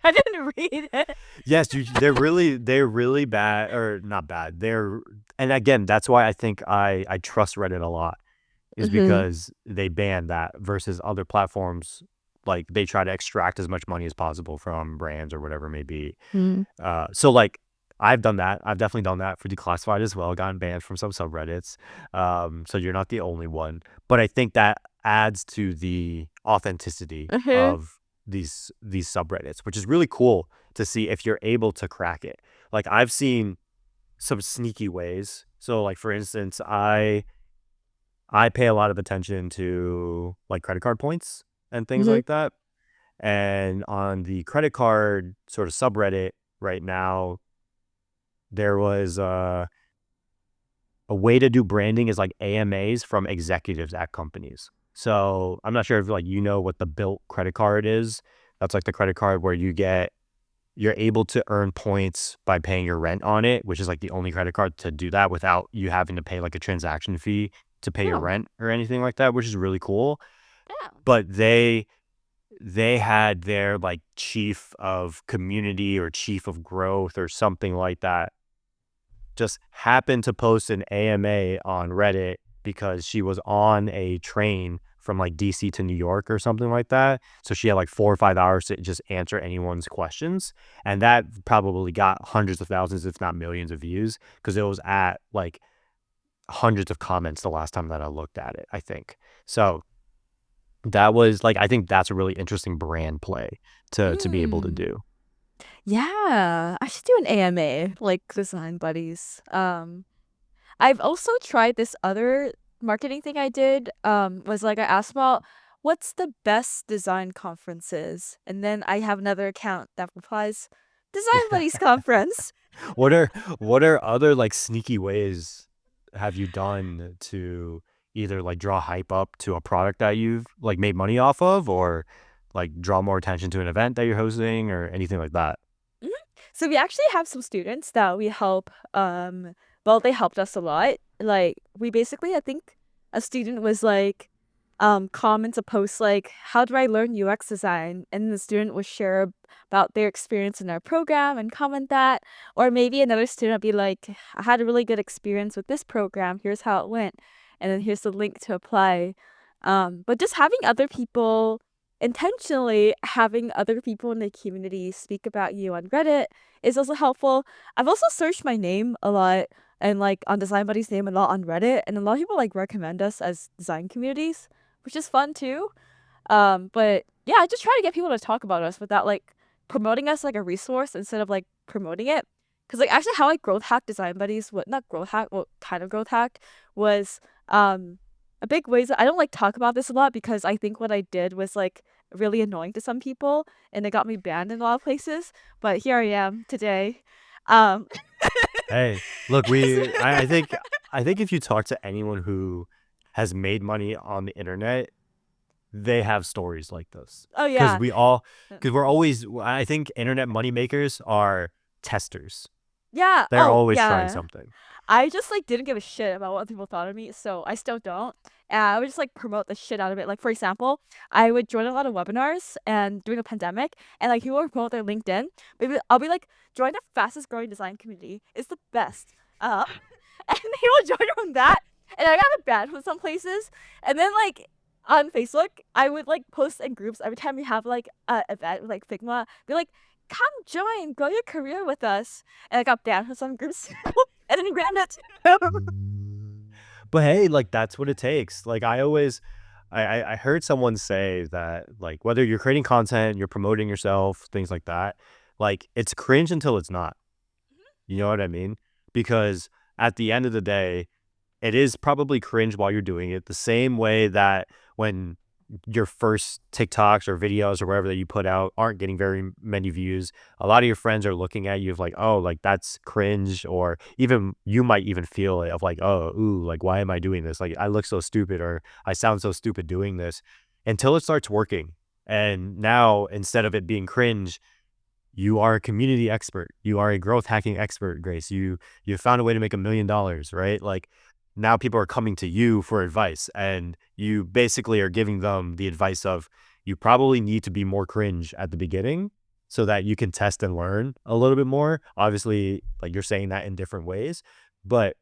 [SPEAKER 2] I didn't read it.
[SPEAKER 1] Yes, they're really bad, or not bad. And again, that's why I think I trust Reddit a lot, is
[SPEAKER 2] Mm-hmm.
[SPEAKER 1] because they ban that versus other platforms. Like they try to extract as much money as possible from brands or whatever it may be.
[SPEAKER 2] Mm.
[SPEAKER 1] So like I've done that. I've definitely done that for declassified as well. Gotten banned from some subreddits. So you're not the only one. But I think that adds to the authenticity
[SPEAKER 2] Mm-hmm.
[SPEAKER 1] of these subreddits, which is really cool to see if you're able to crack it. Like I've seen some sneaky ways. So like for instance, I pay a lot of attention to like credit card points and things
[SPEAKER 2] Mm-hmm.
[SPEAKER 1] like that. And on the credit card sort of subreddit right now, there was a way to do branding is like AMAs from executives at companies. So I'm not sure if like you know what the Built credit card is. That's like the credit card where you're able to earn points by paying your rent on it, which is like the only credit card to do that without you having to pay like a transaction fee to pay your
[SPEAKER 2] Oh,
[SPEAKER 1] rent or anything like that, which is really cool.
[SPEAKER 2] yeah.
[SPEAKER 1] But they had their like chief of community or chief of growth or something like that just happened to post an AMA on Reddit because she was on a train from like DC to New York or something like that. So she had like 4 or 5 hours to just answer anyone's questions. And that probably got hundreds of thousands, if not millions of views, because it was at like hundreds of comments the last time that I looked at it, I think. So that was like, I think that's a really interesting brand play to be able to
[SPEAKER 2] Mm.
[SPEAKER 1] do.
[SPEAKER 2] Yeah, I should do an AMA, like Design Buddies. I've also tried this other marketing thing I did. Was like I asked about what's the best design conferences, and then I have another account that replies, Design Buddies conference.
[SPEAKER 1] What are what are other like sneaky ways have you done to either like draw hype up to a product that you've like made money off of, or like draw more attention to an event that you're hosting or anything like that?
[SPEAKER 2] Mhm. So we actually have some students that we help. Well, they helped us a lot. Like we basically, I think a student was like, comment a post like, "How do I learn UX design?" And the student would share about their experience in our program and comment that. Or maybe another student would be like, "I had a really good experience with this program. Here's how it went, and then here's the link to apply." But just having other people intentionally having other people in the community speak about you on Reddit is also helpful. I've also searched my name a lot and like on Design Buddy's name a lot on Reddit, and a lot of people like recommend us as design communities, which is fun too. But yeah, I just try to get people to talk about us without like promoting us like a resource instead of like promoting it. Cause like actually how I growth hacked Design Buddies, what not growth hack, what kind of growth hacked was a big ways I don't like talk about this a lot because I think what I did was like really annoying to some people and it got me banned in a lot of places. But here I am today. Um
[SPEAKER 1] Hey, look, I think if you talk to anyone who has made money on the internet, they have stories like this.
[SPEAKER 2] oh
[SPEAKER 1] Because
[SPEAKER 2] yeah.
[SPEAKER 1] we're always, I think internet money makers are testers.
[SPEAKER 2] Yeah.
[SPEAKER 1] They're
[SPEAKER 2] Oh
[SPEAKER 1] always trying
[SPEAKER 2] yeah.
[SPEAKER 1] something.
[SPEAKER 2] I just like didn't give a shit about what people thought of me, so I still don't. And I would just like promote the shit out of it. Like for example, I would join a lot of webinars and during the pandemic, and like people would promote their LinkedIn. Maybe I'll be like, join the fastest growing design community. It's the best. And they will join from that. And I got banned from some places. And then like on Facebook, I would like post in groups every time we have like a event with like Figma. Be like, come join, grow your career with us. And I got banned from some groups. And then he grabbed it too.
[SPEAKER 1] But hey, like that's what it takes. Like I always I heard someone say that like whether you're creating content, you're promoting yourself, things like that, like it's cringe until it's not. You know what I mean? Because at the end of the day, it is probably cringe while you're doing it, the same way that when your first TikToks or videos or whatever that you put out aren't getting very many views, a lot of your friends are looking at you of like, oh, like that's cringe, or even you might even feel it of like, oh, ooh, like why am I doing this? Like I look so stupid or I sound so stupid doing this until it starts working. And now instead of it being cringe, you are a community expert. You are a growth hacking expert, Grace. You found a way to make $1 million, right? Like now people are coming to you for advice, and you basically are giving them the advice of you probably need to be more cringe at the beginning so that you can test and learn a little bit more. Obviously, like you're saying that in different ways, but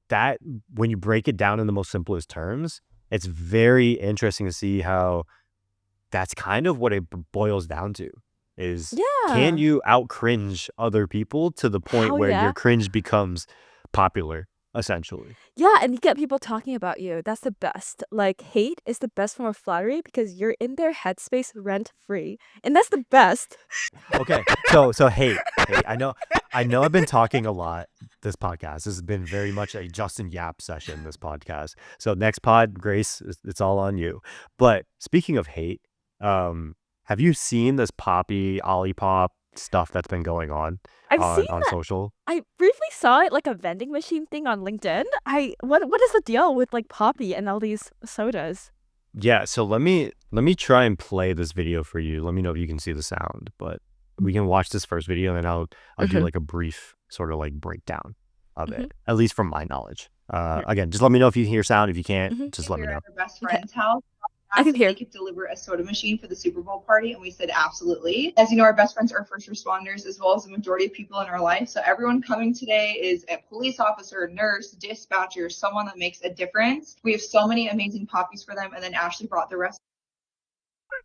[SPEAKER 1] that when you break it down in the most simplest terms, it's very interesting to see how that's kind of what it boils down to is can
[SPEAKER 2] Yeah.
[SPEAKER 1] you out cringe other people to the point
[SPEAKER 2] Hell
[SPEAKER 1] where your
[SPEAKER 2] yeah.
[SPEAKER 1] cringe becomes popular, essentially?
[SPEAKER 2] Yeah, and you get people talking about you. That's the best. Like, hate is the best form of flattery because you're in their headspace rent free. And that's the best.
[SPEAKER 1] Okay. So hate. I know I've been talking a lot this podcast. This has been very much a Justin Yap session, this podcast. So next pod, Grace, it's all on you. But speaking of hate, have you seen this Poppy Olipop stuff that's been going on
[SPEAKER 2] I've seen
[SPEAKER 1] on
[SPEAKER 2] that.
[SPEAKER 1] social?
[SPEAKER 2] I briefly saw it like a vending machine thing on LinkedIn. What is the deal with like Poppy and all these sodas?
[SPEAKER 1] Yeah, so let me try and play this video for you. Let me know if you can see the sound, but we can watch this first video and then I'll do
[SPEAKER 2] Mhm.
[SPEAKER 1] like a brief sort of like breakdown of
[SPEAKER 2] Mhm.
[SPEAKER 1] it, at least from my knowledge.
[SPEAKER 2] Yeah.
[SPEAKER 1] Again, just let me know if you hear sound. If you can't,
[SPEAKER 2] Mhm.
[SPEAKER 1] just let
[SPEAKER 3] We
[SPEAKER 1] me
[SPEAKER 3] were
[SPEAKER 1] know.
[SPEAKER 3] at our best
[SPEAKER 2] Okay.
[SPEAKER 3] friend's house.
[SPEAKER 2] I can
[SPEAKER 3] Asked if they
[SPEAKER 2] hear.
[SPEAKER 3] could deliver a soda machine for the Super Bowl party, and we said absolutely. As you know, our best friends are first responders as well as the majority of people in our life. So everyone coming today is a police officer, nurse, dispatcher, someone that makes a difference. We have so many amazing poppies for them, and then Ashley brought the rest.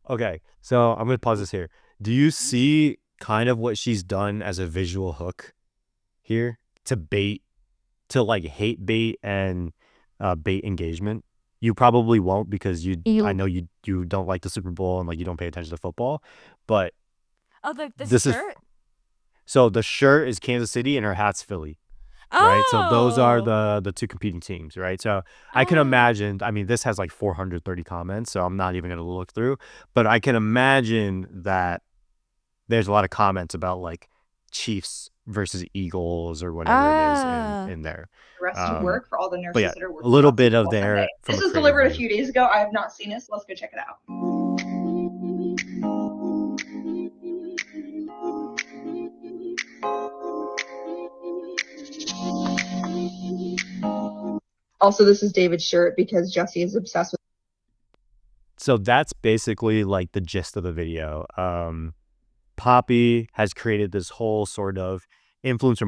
[SPEAKER 1] Okay, so I'm gonna pause this here. Do you see kind of what she's done as a visual hook here to bait, to like hate bait and bait engagement? You probably won't because I
[SPEAKER 2] You.
[SPEAKER 1] know you don't like the Super Bowl and like you don't pay attention to football, but
[SPEAKER 2] Oh, the
[SPEAKER 1] this is
[SPEAKER 2] shirt.
[SPEAKER 1] so the shirt is Kansas City and her hat's Philly, right? So those are
[SPEAKER 2] Oh.
[SPEAKER 1] the two competing teams, right? So I can
[SPEAKER 2] Oh.
[SPEAKER 1] imagine, I mean, this has like 430 comments, so I'm not even gonna look through, but I can imagine that there's a lot of comments about like Chiefs versus Eagles or whatever it is
[SPEAKER 2] Ah.
[SPEAKER 1] in there.
[SPEAKER 3] The rest of
[SPEAKER 1] Um,
[SPEAKER 3] work for all the
[SPEAKER 1] but
[SPEAKER 3] nurses
[SPEAKER 1] yeah,
[SPEAKER 3] that are
[SPEAKER 1] a
[SPEAKER 3] working
[SPEAKER 1] little
[SPEAKER 3] on
[SPEAKER 1] bit
[SPEAKER 3] Super
[SPEAKER 1] of
[SPEAKER 3] Bowl Sunday.
[SPEAKER 1] there from
[SPEAKER 3] This
[SPEAKER 1] a
[SPEAKER 3] was
[SPEAKER 1] creative
[SPEAKER 3] delivered a
[SPEAKER 1] view.
[SPEAKER 3] few days ago. I have not seen it, so let's go check it out. Also, this is David's shirt because Jesse is obsessed with.
[SPEAKER 1] So that's basically like the gist of the video. Poppy has created this whole sort of influencer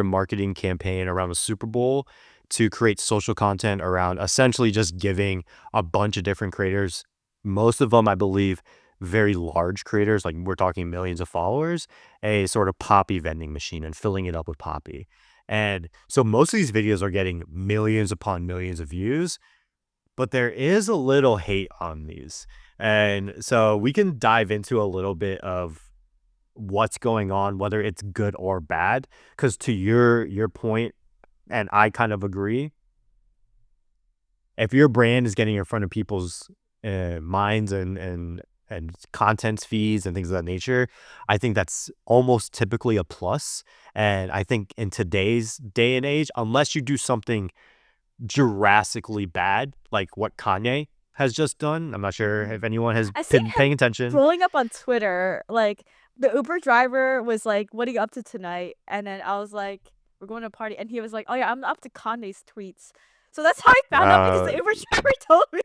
[SPEAKER 1] marketing campaign around the Super Bowl to create social content around essentially just giving a bunch of different creators, most of them, I believe, very large creators, like we're talking millions of followers, a sort of Poppy vending machine and filling it up with Poppy. And so most of these videos are getting millions upon millions of views, but there is a little hate on these. And so we can dive into a little bit of what's going on, whether it's good or bad. Because to your point, and I kind of agree, if your brand is getting in front of people's minds and content feeds and things of that nature, I think that's almost typically a plus. And I think in today's day and age, unless you do something drastically bad, like what Kanye has just done. I'm not sure if anyone has
[SPEAKER 2] I see
[SPEAKER 1] been
[SPEAKER 2] him
[SPEAKER 1] paying attention.
[SPEAKER 2] blowing up on Twitter. Like the Uber driver was like, "What are you up to tonight?" And then I was like, "We're going to a party." And he was like, "Oh yeah, I'm up to Kanye's tweets." So that's how I found out because the
[SPEAKER 1] Uh,
[SPEAKER 2] Uber driver told me.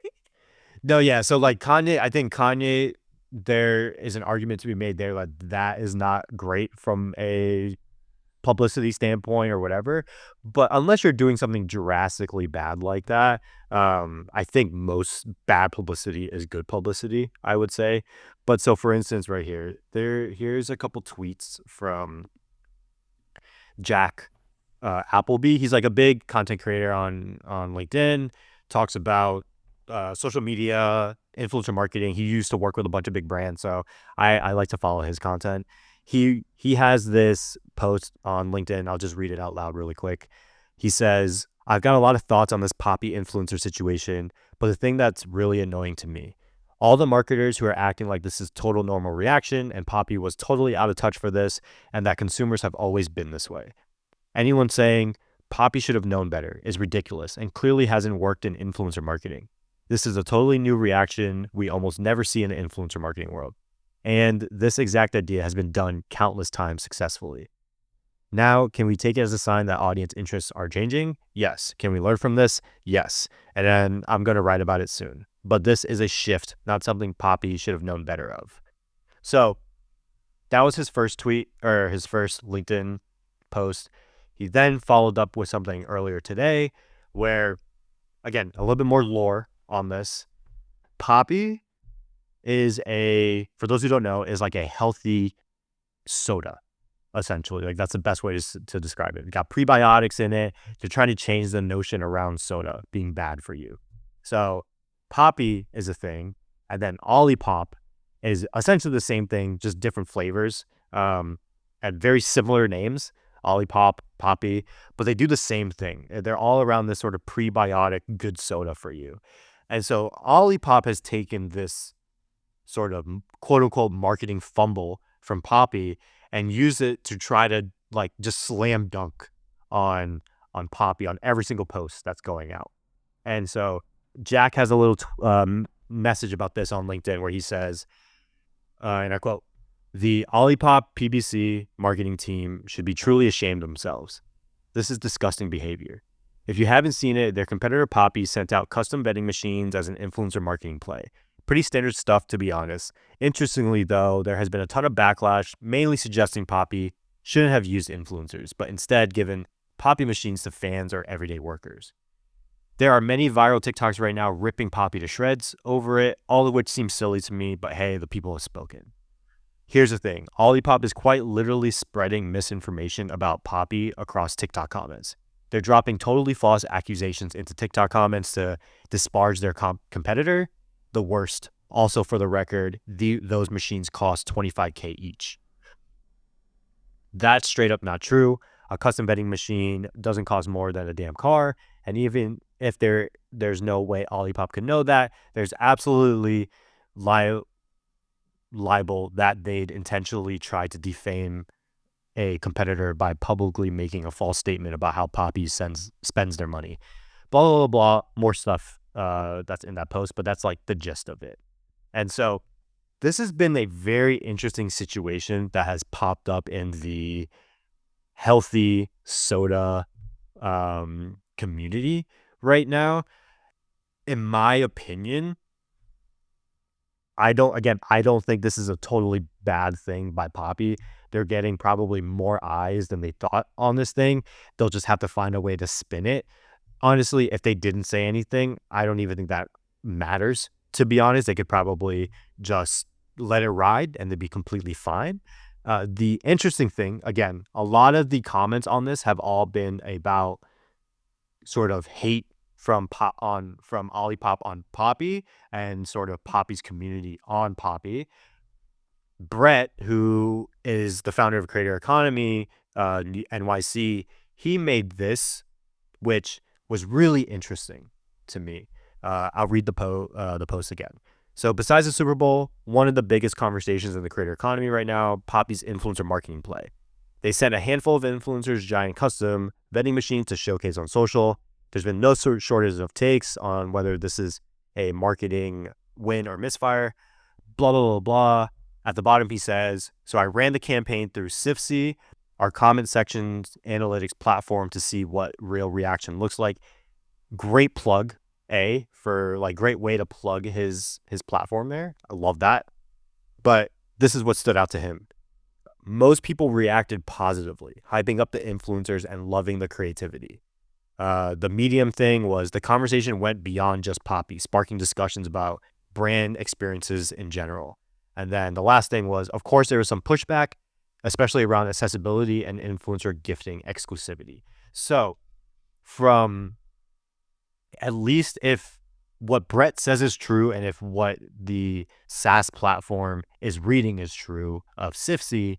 [SPEAKER 1] no, yeah. So like Kanye, I think Kanye, there is an argument to be made there that that is not great from a publicity standpoint or whatever. But unless you're doing something drastically bad like that, I think most bad publicity is good publicity, I would say. But so for instance, right here's a couple tweets from Jack, Appleby. He's like a big content creator on LinkedIn, talks about social media, influencer marketing. He used to work with a bunch of big brands, so I like to follow his content. He has this post on LinkedIn. I'll just read it out loud really quick. He says, "I've got a lot of thoughts on this Poppi influencer situation, but the thing that's really annoying to me, all the marketers who are acting like this is total normal reaction and Poppi was totally out of touch for this and that consumers have always been this way. Anyone saying Poppi should have known better is ridiculous and clearly hasn't worked in influencer marketing. This is a totally new reaction we almost never see in the influencer marketing world. And this exact idea has been done countless times successfully. Now, can we take it as a sign that audience interests are changing? Yes. Can we learn from this? Yes. And then I'm going to write about it soon. But this is a shift, not something Poppi should have known better of." So that was his first tweet, or his first LinkedIn post. He then followed up with something earlier today where, again, a little bit more lore on this. Poppi is for those who don't know, is like a healthy soda, essentially. Like, that's the best way to describe it. It got prebiotics in it. They're trying to change the notion around soda being bad for you. So Poppi is a thing, and then Olipop is essentially the same thing, just different flavors, and very similar names. Olipop, Poppi, but they do the same thing. They're all around this sort of prebiotic good soda for you. And so Olipop has taken this sort of quote unquote marketing fumble from Poppi and used it to try to like just slam dunk on Poppi on every single post that's going out. And so Jack has a little message about this on LinkedIn where he says, and I quote, "The Olipop PBC marketing team should be truly ashamed of themselves. This is disgusting behavior. If you haven't seen it, their competitor Poppi sent out custom vending machines as an influencer marketing play. Pretty standard stuff, to be honest. Interestingly, though, there has been a ton of backlash, mainly suggesting Poppi shouldn't have used influencers, but instead given Poppi machines to fans or everyday workers. There are many viral TikToks right now ripping Poppi to shreds over it, all of which seems silly to me, but hey, the people have spoken. Here's the thing. Olipop is quite literally spreading misinformation about Poppi across TikTok comments. They're dropping totally false accusations into TikTok comments to disparage their competitor. The worst. Also, for the record, those machines cost $25K each. That's straight up not true. A custom vending machine doesn't cost more than a damn car. And even if there's no way Olipop can know that, there's absolutely libel that they'd intentionally try to defame a competitor by publicly making a false statement about how Poppi spends their money. Blah, blah, blah, blah. More stuff that's in that post, but that's like the gist of it. And so this has been a very interesting situation that has popped up in the healthy soda community right now. In my opinion, I don't think this is a totally bad thing by Poppi. They're getting probably more eyes than they thought on this thing. They'll just have to find a way to spin it. Honestly, if they didn't say anything, I don't even think that matters. To be honest, they could probably just let it ride and they'd be completely fine. The interesting thing, again, a lot of the comments on this have all been about sort of hate from Olipop on Poppi and sort of Poppi's community on Poppi. Brett, who is the founder of Creator Economy, NYC, he made this, which was really interesting to me. I'll read the post again. So besides the Super Bowl, one of the biggest conversations in the creator economy right now, Poppi's influencer marketing play. They sent a handful of influencers giant custom vending machines to showcase on social. There's been no shortage of takes on whether this is a marketing win or misfire. Blah, blah, blah, blah. At the bottom, he says, "So I ran the campaign through Sifsy, our comment sections analytics platform, to see what real reaction looks like." Great plug, for like great way to plug his platform there. I love that. But this is what stood out to him. Most people reacted positively, hyping up the influencers and loving the creativity. The medium thing was the conversation went beyond just Poppi, sparking discussions about brand experiences in general. And then the last thing was, of course, there was some pushback. especially around accessibility and influencer gifting exclusivity. So from at least if what Brett says is true, and if what the SaaS platform is reading is true of Sifsy,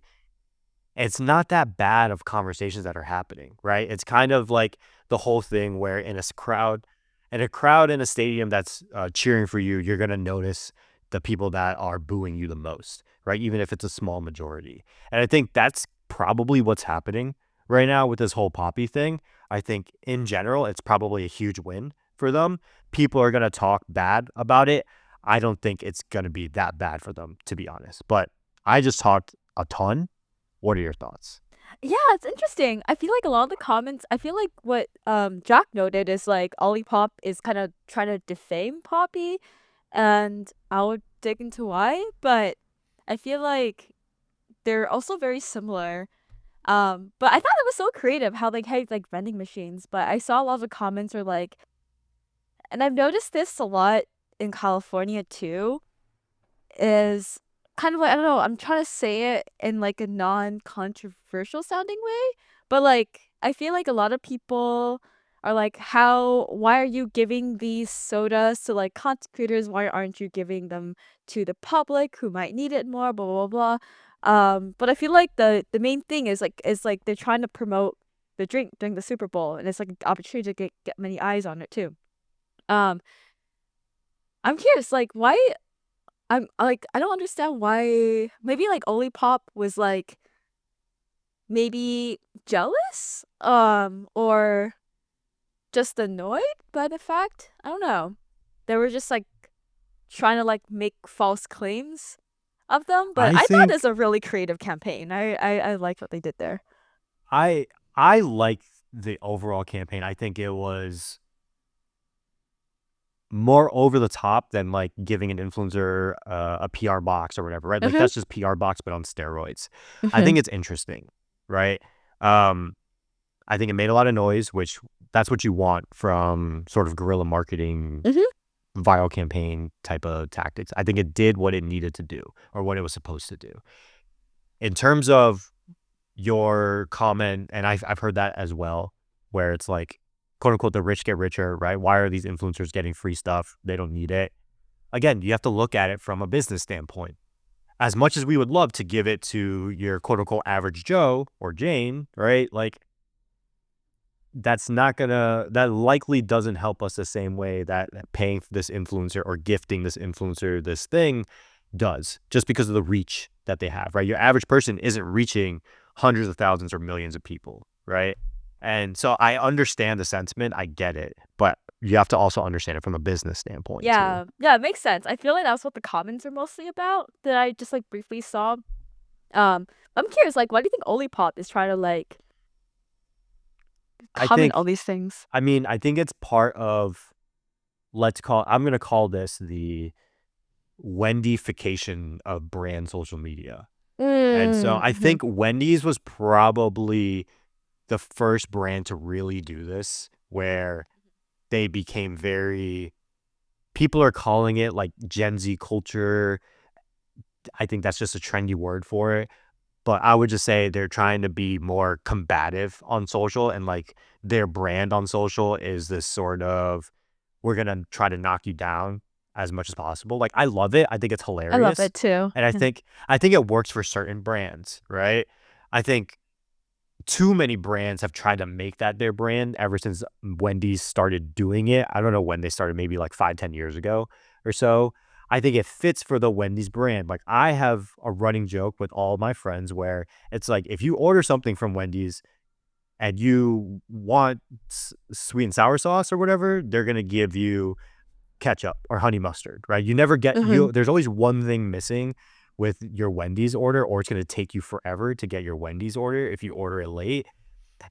[SPEAKER 1] it's not that bad of conversations that are happening, right? It's kind of like the whole thing where in a crowd in a stadium that's cheering for you, you're going to notice the people that are booing you the most, right? Even if it's a small majority. And I think that's probably what's happening right now with this whole Poppi thing. I think in general, it's probably a huge win for them. People are going to talk bad about it. I don't think it's going to be that bad for them, to be honest. But I just talked a ton. What are your thoughts?
[SPEAKER 2] Yeah, it's interesting. I feel like a lot of the comments, I feel like what Jack noted is like Olipop is kind of trying to defame Poppy, and I'll dig into why, but I feel like they're also very similar. But I thought it was so creative how they had like vending machines, but I saw a lot of the comments are like, and I've noticed this a lot in California too, is kind of like, I don't know, I'm trying to say it in like a non-controversial sounding way, but like I feel like a lot of people are like, why are you giving these sodas to like content creators? Why aren't you giving them to the public who might need it more? Blah blah blah. But I feel like the main thing is like they're trying to promote the drink during the Super Bowl, and it's like an opportunity to get many eyes on it too. Um, I'm curious, like why I don't understand why maybe like Olipop was like maybe jealous or just annoyed by the fact. I don't know. They were just like trying to like make false claims of them, but
[SPEAKER 1] I
[SPEAKER 2] I thought
[SPEAKER 1] think
[SPEAKER 2] it's a really creative campaign. I liked what they did there.
[SPEAKER 1] I I like the overall campaign. I think it was more over the top than like giving an influencer a PR box or whatever, right? Like
[SPEAKER 2] Mhm.
[SPEAKER 1] that's just PR box, but on steroids. I think
[SPEAKER 2] Mhm.
[SPEAKER 1] it's interesting, right? Um, I think it made a lot of noise, which that's what you want from sort of guerrilla marketing,
[SPEAKER 2] Mhm.
[SPEAKER 1] viral campaign type of tactics. I think it did what it needed to do or what it was supposed to do. In terms of your comment, and I've heard that as well, where it's like, quote unquote, the rich get richer, right? Why are these influencers getting free stuff? They don't need it. Again, you have to look at it from a business standpoint. As much as we would love to give it to your quote unquote average Joe or Jane, right? Like that likely doesn't help us the same way that paying for this influencer or gifting this influencer this thing does, just because of the reach that they have, right? Your average person isn't reaching hundreds of thousands or millions of people, right? And so I understand the sentiment, I get it, but you have to also understand it from a business standpoint too.
[SPEAKER 2] Yeah. Yeah, it makes sense. I feel like that's what the comments are mostly about that I just like briefly saw. Um, I'm curious, like, why do you think Olipop is trying to like
[SPEAKER 1] I
[SPEAKER 2] comment
[SPEAKER 1] think,
[SPEAKER 2] all these things?
[SPEAKER 1] I think it's part of, I'm going to call this the Wendyfication of brand social media. And so I
[SPEAKER 2] Mhm.
[SPEAKER 1] think Wendy's was probably the first brand to really do this, where they became people are calling it like Gen Z culture. I think that's just a trendy word for it. But I would just say they're trying to be more combative on social, and like their brand on social is this sort of, we're going to try to knock you down as much as possible. Like I love it. I think it's
[SPEAKER 2] I love
[SPEAKER 1] hilarious.
[SPEAKER 2] it too.
[SPEAKER 1] And I think it works for certain brands, right? I think too many brands have tried to make that their brand ever since Wendy's started doing it. I don't know when they started, maybe like 5-10 years ago or so. I think it fits for the Wendy's brand. Like I have a running joke with all my friends where it's like, if you order something from Wendy's and you want sweet and sour sauce or whatever, they're going to give you ketchup or honey mustard, right? You never get
[SPEAKER 2] Mhm.
[SPEAKER 1] there's always one thing missing with your Wendy's order, or it's going to take you forever to get your Wendy's order if you order it late.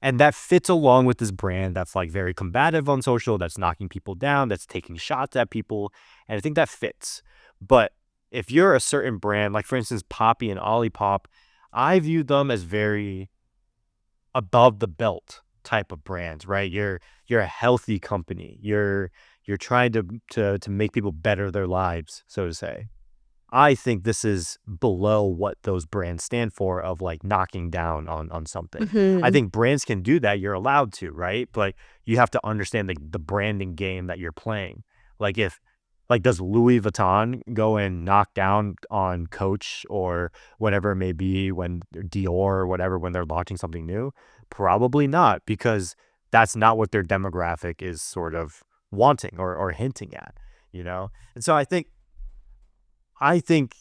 [SPEAKER 1] And that fits along with this brand that's like very combative on social, that's knocking people down, that's taking shots at people. And I think that fits. But if you're a certain brand, like for instance, Poppi and Olipop, I view them as very above the belt type of brands, right? You're a healthy company. You're trying to make people better their lives, so to say. I think this is below what those brands stand for of like knocking down on something. I
[SPEAKER 2] Mhm.
[SPEAKER 1] think brands can do that. You're allowed to, right? But you have to understand the branding game that you're playing. Like if like does Louis Vuitton go and knock down on Coach or whatever it may be when Dior or whatever when they're launching something new? Probably not, because that's not what their demographic is sort of wanting or hinting at, you know? And so I think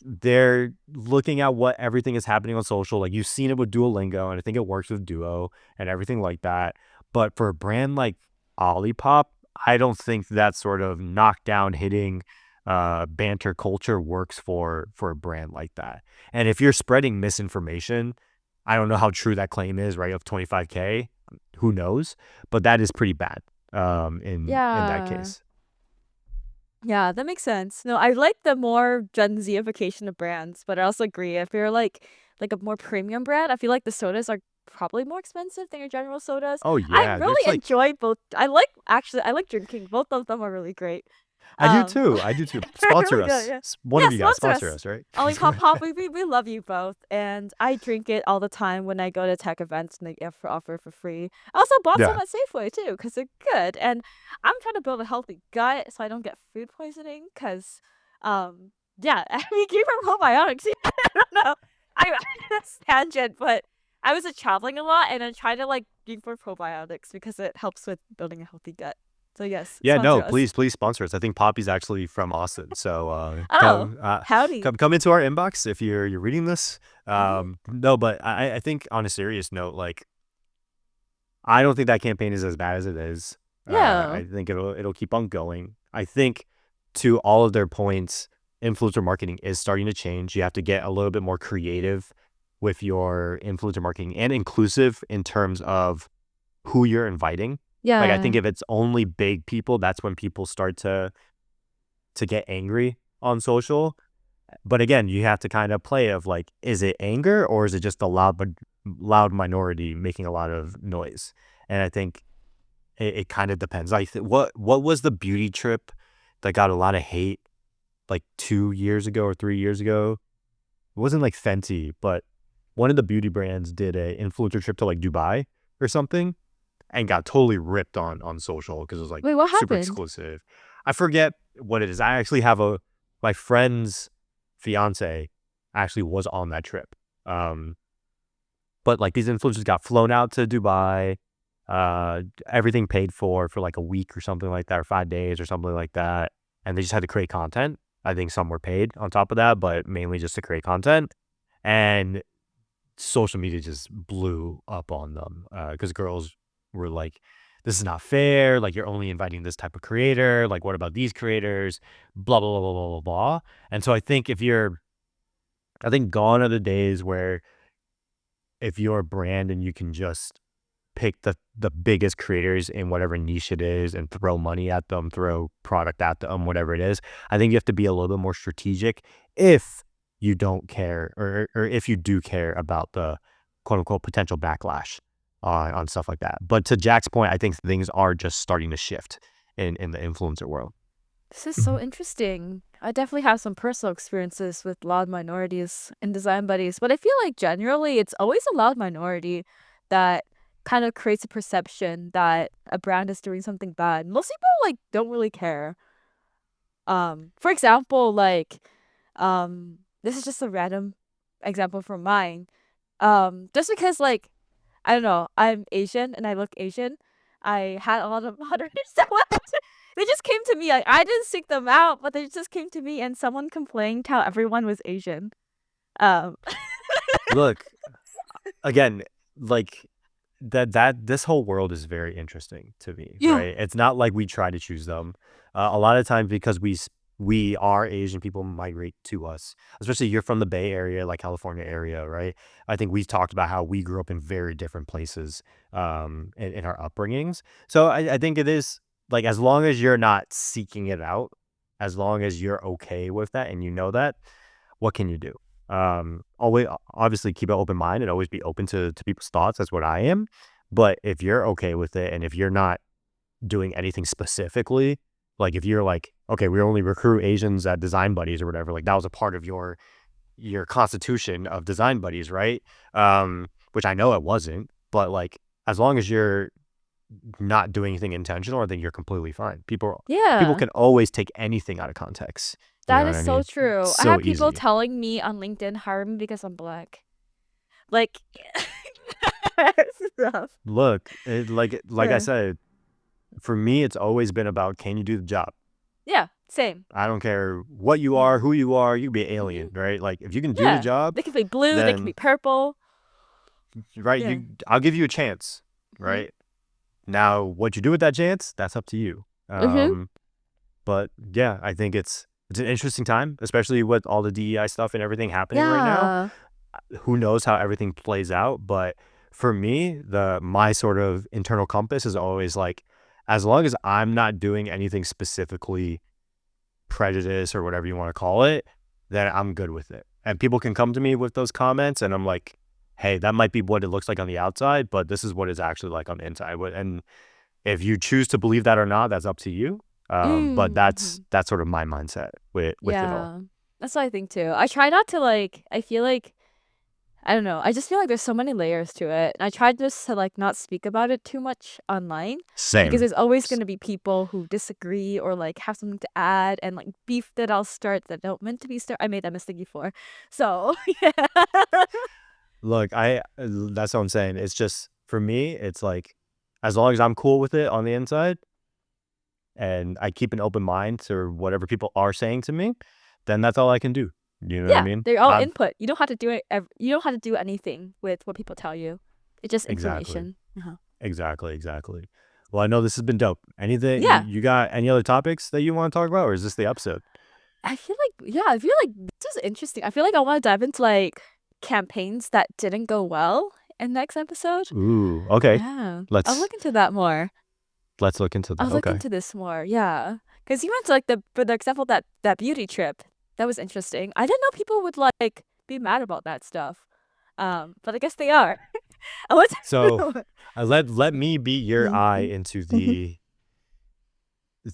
[SPEAKER 1] they're looking at what everything is happening on social. Like you've seen it with Duolingo, and I think it works with Duo and everything like that. But for a brand like Olipop, I don't think that sort of knockdown hitting banter culture works for a brand like that. And if you're spreading misinformation, I don't know how true that claim is, right? Of 25K, who knows? But that is pretty bad in that
[SPEAKER 2] Yeah.
[SPEAKER 1] case.
[SPEAKER 2] Yeah, that makes sense. No, I like the more Gen Z-ification of brands, but I also agree if you're like a more premium brand, I feel like the sodas are probably more expensive than your general sodas.
[SPEAKER 1] Oh
[SPEAKER 2] I
[SPEAKER 1] yeah, there's
[SPEAKER 2] really
[SPEAKER 1] like
[SPEAKER 2] enjoy both. I like drinking. Both of them are really great.
[SPEAKER 1] I do
[SPEAKER 2] Um,
[SPEAKER 1] too. I do too.
[SPEAKER 2] they're
[SPEAKER 1] Sponsor
[SPEAKER 2] really good.
[SPEAKER 1] us.
[SPEAKER 2] Yeah.
[SPEAKER 1] One
[SPEAKER 2] Yeah,
[SPEAKER 1] of you guys
[SPEAKER 2] sponsor
[SPEAKER 1] sponsor
[SPEAKER 2] us.
[SPEAKER 1] us, right?
[SPEAKER 2] Olipop Pop, we love you both. And I drink it all the time when I go to tech events and they offer for free. I also bought some
[SPEAKER 1] Yeah.
[SPEAKER 2] at Safeway too, because they're good. And I'm trying to build a healthy gut so I don't get food poisoning. Because, yeah, I mean, keep from probiotics. I don't know. That's tangent, but I was traveling a lot and I try to like drink more probiotics because it helps with building a healthy gut. So yes,
[SPEAKER 1] Yeah,
[SPEAKER 2] sponsor
[SPEAKER 1] no,
[SPEAKER 2] us.
[SPEAKER 1] please sponsor us. I think Poppy's actually from Austin. So
[SPEAKER 2] Oh, howdy.
[SPEAKER 1] come into our inbox if you're reading this.
[SPEAKER 2] Mhm.
[SPEAKER 1] No, but I think on a serious note, like I don't think that campaign is as bad as it is.
[SPEAKER 2] Yeah.
[SPEAKER 1] I think it'll keep on going. I think to all of their points, influencer marketing is starting to change. You have to get a little bit more creative with your influencer marketing and inclusive in terms of who you're inviting. Like I think
[SPEAKER 2] Yeah.
[SPEAKER 1] if it's only big people, that's when people start to get angry on social. But again, you have to kind of play of like, is it anger or is it just a loud minority making a lot of noise? And I think it kind of depends. What was the beauty trip that got a lot of hate like 2 years ago or 3 years ago? It wasn't like Fenty, but one of the beauty brands did a influencer trip to like Dubai or something and got totally ripped on social because it was like
[SPEAKER 2] Wait, what
[SPEAKER 1] super
[SPEAKER 2] happened?
[SPEAKER 1] exclusive. I forget what it is. I actually have my friend's fiance actually was on that trip. But like these influencers got flown out to Dubai, everything paid for like a week or something like that, or 5 days or something like that. And they just had to create content. I think some were paid on top of that, but mainly just to create content. And social media just blew up on them because girls were like, this is not fair. Like, you're only inviting this type of creator. Like, what about these creators? Blah, blah, blah, blah, blah, blah, blah. And so I think gone are the days where if you're a brand and you can just pick the biggest creators in whatever niche it is and throw money at them, throw product at them, whatever it is. I think you have to be a little bit more strategic if you don't care or if you do care about the quote unquote potential backlash on stuff like that. But to Jack's point, I think things are just starting to shift in the influencer world.
[SPEAKER 2] This is so interesting. I definitely have some personal experiences with loud minorities in design buddies, but I feel like generally it's always a loud minority that kind of creates a perception that a brand is doing something bad. Most people like don't really care. For example, like this is just a random example from mine. Just because like I don't know, I'm Asian and I look Asian. I had a lot of moderators that they just came to me. Like I didn't seek them out, but they just came to me and someone complained how everyone was Asian. Um
[SPEAKER 1] Look, again, like that this whole world is very interesting to me,
[SPEAKER 2] Yeah.
[SPEAKER 1] right? It's not like we try to choose them. A lot of times because we are Asian, people migrate to us. Especially you're from the Bay Area, like California area, right? I think we've talked about how we grew up in very different places in our upbringings. So I think it is like as long as you're not seeking it out, as long as you're okay with that and you know that, what can you do? Always obviously keep an open mind and always be open to people's thoughts. That's what I am. But if you're okay with it and if you're not doing anything specifically Like if you're like, okay, we only recruit Asians at Design Buddies or whatever, like that was a part of your constitution of Design Buddies, right? Which I know it wasn't, but like as long as you're not doing anything intentional, I think you're completely fine. People
[SPEAKER 2] Yeah.
[SPEAKER 1] can always take anything out of context. You know
[SPEAKER 2] That
[SPEAKER 1] what
[SPEAKER 2] is
[SPEAKER 1] I
[SPEAKER 2] so
[SPEAKER 1] mean?
[SPEAKER 2] true. I
[SPEAKER 1] So
[SPEAKER 2] have people
[SPEAKER 1] easy.
[SPEAKER 2] telling me on LinkedIn, hire me because I'm black. Like, stuff.
[SPEAKER 1] Look, like I
[SPEAKER 2] Yeah.
[SPEAKER 1] said, for me, it's always been about, can you do the job?
[SPEAKER 2] Yeah, same.
[SPEAKER 1] I don't care what you
[SPEAKER 2] Mhm.
[SPEAKER 1] are, who you are. You can be an alien,
[SPEAKER 2] Mhm.
[SPEAKER 1] right? Like if you can do the
[SPEAKER 2] Yeah.
[SPEAKER 1] job,
[SPEAKER 2] They can be blue, they can be
[SPEAKER 1] then
[SPEAKER 2] purple.
[SPEAKER 1] right,
[SPEAKER 2] Yeah.
[SPEAKER 1] I'll give you a chance,
[SPEAKER 2] Mhm.
[SPEAKER 1] right? Now, what you do with that chance, that's up to you.
[SPEAKER 2] Mhm.
[SPEAKER 1] But yeah, I think it's an interesting time, especially with all the DEI stuff and everything happening right now.
[SPEAKER 2] Yeah.
[SPEAKER 1] Who knows how everything plays out? But for me, my sort of internal compass is always like, as long as I'm not doing anything specifically prejudice or whatever you want to call it, then I'm good with it. And people can come to me with those comments, and I'm like, hey, that might be what it looks like on the outside, but this is what it's actually like on the inside. And if you choose to believe that or not, that's up to you. But
[SPEAKER 2] Mhm.
[SPEAKER 1] that's sort of my mindset with it all.
[SPEAKER 2] Yeah. That's what I think too. I try not to like, I feel like, I don't know. I just feel like there's so many layers to it. And I try just to like not speak about it too much online because
[SPEAKER 1] Same.
[SPEAKER 2] there's always going to be people who disagree or like have something to add and like beef that I'll start that don't meant to be start. I made that mistake before. So, yeah.
[SPEAKER 1] Look, that's what I'm saying. It's just for me, it's like as long as I'm cool with it on the inside and I keep an open mind to whatever people are saying to me, then that's all I can do. You know what I
[SPEAKER 2] Yeah,
[SPEAKER 1] mean?
[SPEAKER 2] they're all input. You don't have to do it you don't have to do anything with what people tell you. It's just
[SPEAKER 1] Exactly.
[SPEAKER 2] information. Uh-huh.
[SPEAKER 1] Exactly. Well, I know this has been dope. Anything
[SPEAKER 2] Yeah.
[SPEAKER 1] you got any other topics that you want to talk about, or is this the episode?
[SPEAKER 2] I feel like I feel like this is interesting. I feel like I want to dive into like campaigns that didn't go well in next episode.
[SPEAKER 1] Ooh, okay.
[SPEAKER 2] Yeah. I'll
[SPEAKER 1] Let's
[SPEAKER 2] look into that more.
[SPEAKER 1] let's look into
[SPEAKER 2] I'll
[SPEAKER 1] that.
[SPEAKER 2] look
[SPEAKER 1] Okay.
[SPEAKER 2] into this more. Yeah. Cuz you went to like for the example that beauty trip. That was interesting. I didn't know people would like be mad about that stuff. But I guess they are. I was
[SPEAKER 1] So, let me be your eye
[SPEAKER 2] Mhm.
[SPEAKER 1] into
[SPEAKER 2] Mhm.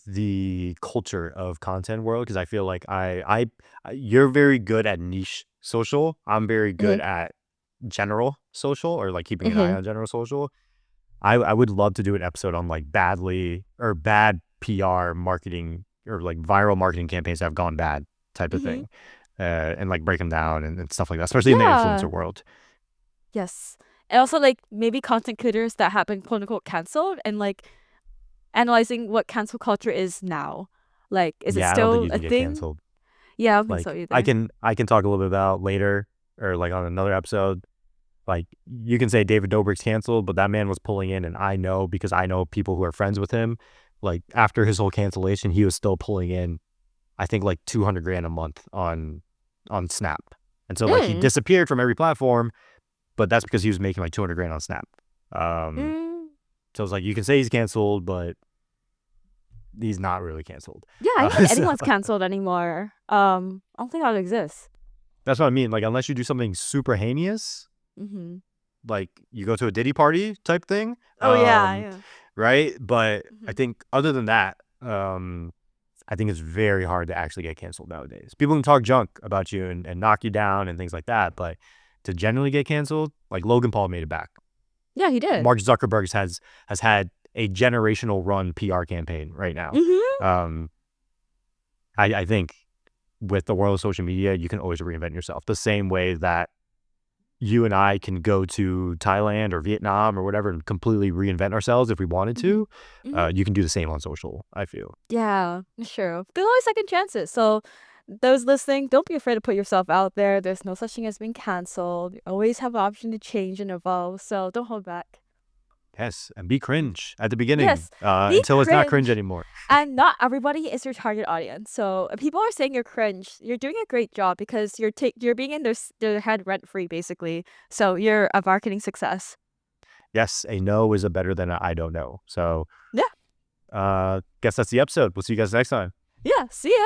[SPEAKER 1] the culture of content world, because I feel like you're very good at niche social. I'm very good
[SPEAKER 2] Mhm.
[SPEAKER 1] at general social, or like keeping an eye
[SPEAKER 2] Mhm.
[SPEAKER 1] on general social. I would love to do an episode on like bad PR marketing, or like viral marketing campaigns that have gone bad type of
[SPEAKER 2] Mhm.
[SPEAKER 1] thing, and like break them down and stuff like that, especially in the influencer
[SPEAKER 2] Yeah.
[SPEAKER 1] world.
[SPEAKER 2] Yes. And also like maybe content creators that have been quote unquote canceled and like analyzing what cancel culture is now. Like, is it
[SPEAKER 1] Yeah, I don't think
[SPEAKER 2] still
[SPEAKER 1] you
[SPEAKER 2] a
[SPEAKER 1] can get
[SPEAKER 2] thing?
[SPEAKER 1] canceled.
[SPEAKER 2] Yeah, I don't think so
[SPEAKER 1] Like I
[SPEAKER 2] either.
[SPEAKER 1] can I can talk a little bit about later, or like on another episode. Like you can say David Dobrik's canceled, but that man was pulling in, and I know because I know people who are friends with him. Like after his whole cancellation, he was still pulling in, I think like 200 grand a month on Snap. And so like he
[SPEAKER 2] Mm.
[SPEAKER 1] disappeared from every platform, but that's because he was making like 200 grand on Snap. Um,
[SPEAKER 2] Mm.
[SPEAKER 1] so it's like you can say he's canceled, but he's not really canceled.
[SPEAKER 2] Yeah, I don't think
[SPEAKER 1] So
[SPEAKER 2] anyone's canceled anymore. I don't think that exists.
[SPEAKER 1] that's what I mean. Like unless you do something super heinous,
[SPEAKER 2] Mhm.
[SPEAKER 1] like you go to a Diddy party type thing,
[SPEAKER 2] Oh yeah, yeah.
[SPEAKER 1] right? But I
[SPEAKER 2] Mhm.
[SPEAKER 1] think other than that, I think it's very hard to actually get canceled nowadays. People can talk junk about you and knock you down and things like that, but to generally get canceled, like Logan Paul made it back.
[SPEAKER 2] Yeah, he did.
[SPEAKER 1] Mark Zuckerberg has had a generational run PR campaign right now.
[SPEAKER 2] Mhm.
[SPEAKER 1] Um, I think with the world of social media, you can always reinvent yourself the same way that you and I can go to Thailand or Vietnam or whatever and completely reinvent ourselves if we wanted
[SPEAKER 2] Mhm.
[SPEAKER 1] to.
[SPEAKER 2] Mhm.
[SPEAKER 1] You can do the same on social, I feel.
[SPEAKER 2] Yeah, sure. There's always second chances. So those listening, don't be afraid to put yourself out there. There's no such thing as being canceled. You always have the option to change and evolve. So don't hold back.
[SPEAKER 1] Yes, and be
[SPEAKER 2] Mhm.
[SPEAKER 1] cringe at the beginning
[SPEAKER 2] Yes, be
[SPEAKER 1] until it's not cringe
[SPEAKER 2] cringe.
[SPEAKER 1] anymore.
[SPEAKER 2] And not everybody is your target audience. So if people are saying you're cringe, you're doing a great job because you're being in their head rent free basically. So you're a marketing success.
[SPEAKER 1] Yes, a no is a better than a I don't know. So
[SPEAKER 2] Yeah.
[SPEAKER 1] guess that's the episode. We'll see you guys next time.
[SPEAKER 2] Yeah. See ya.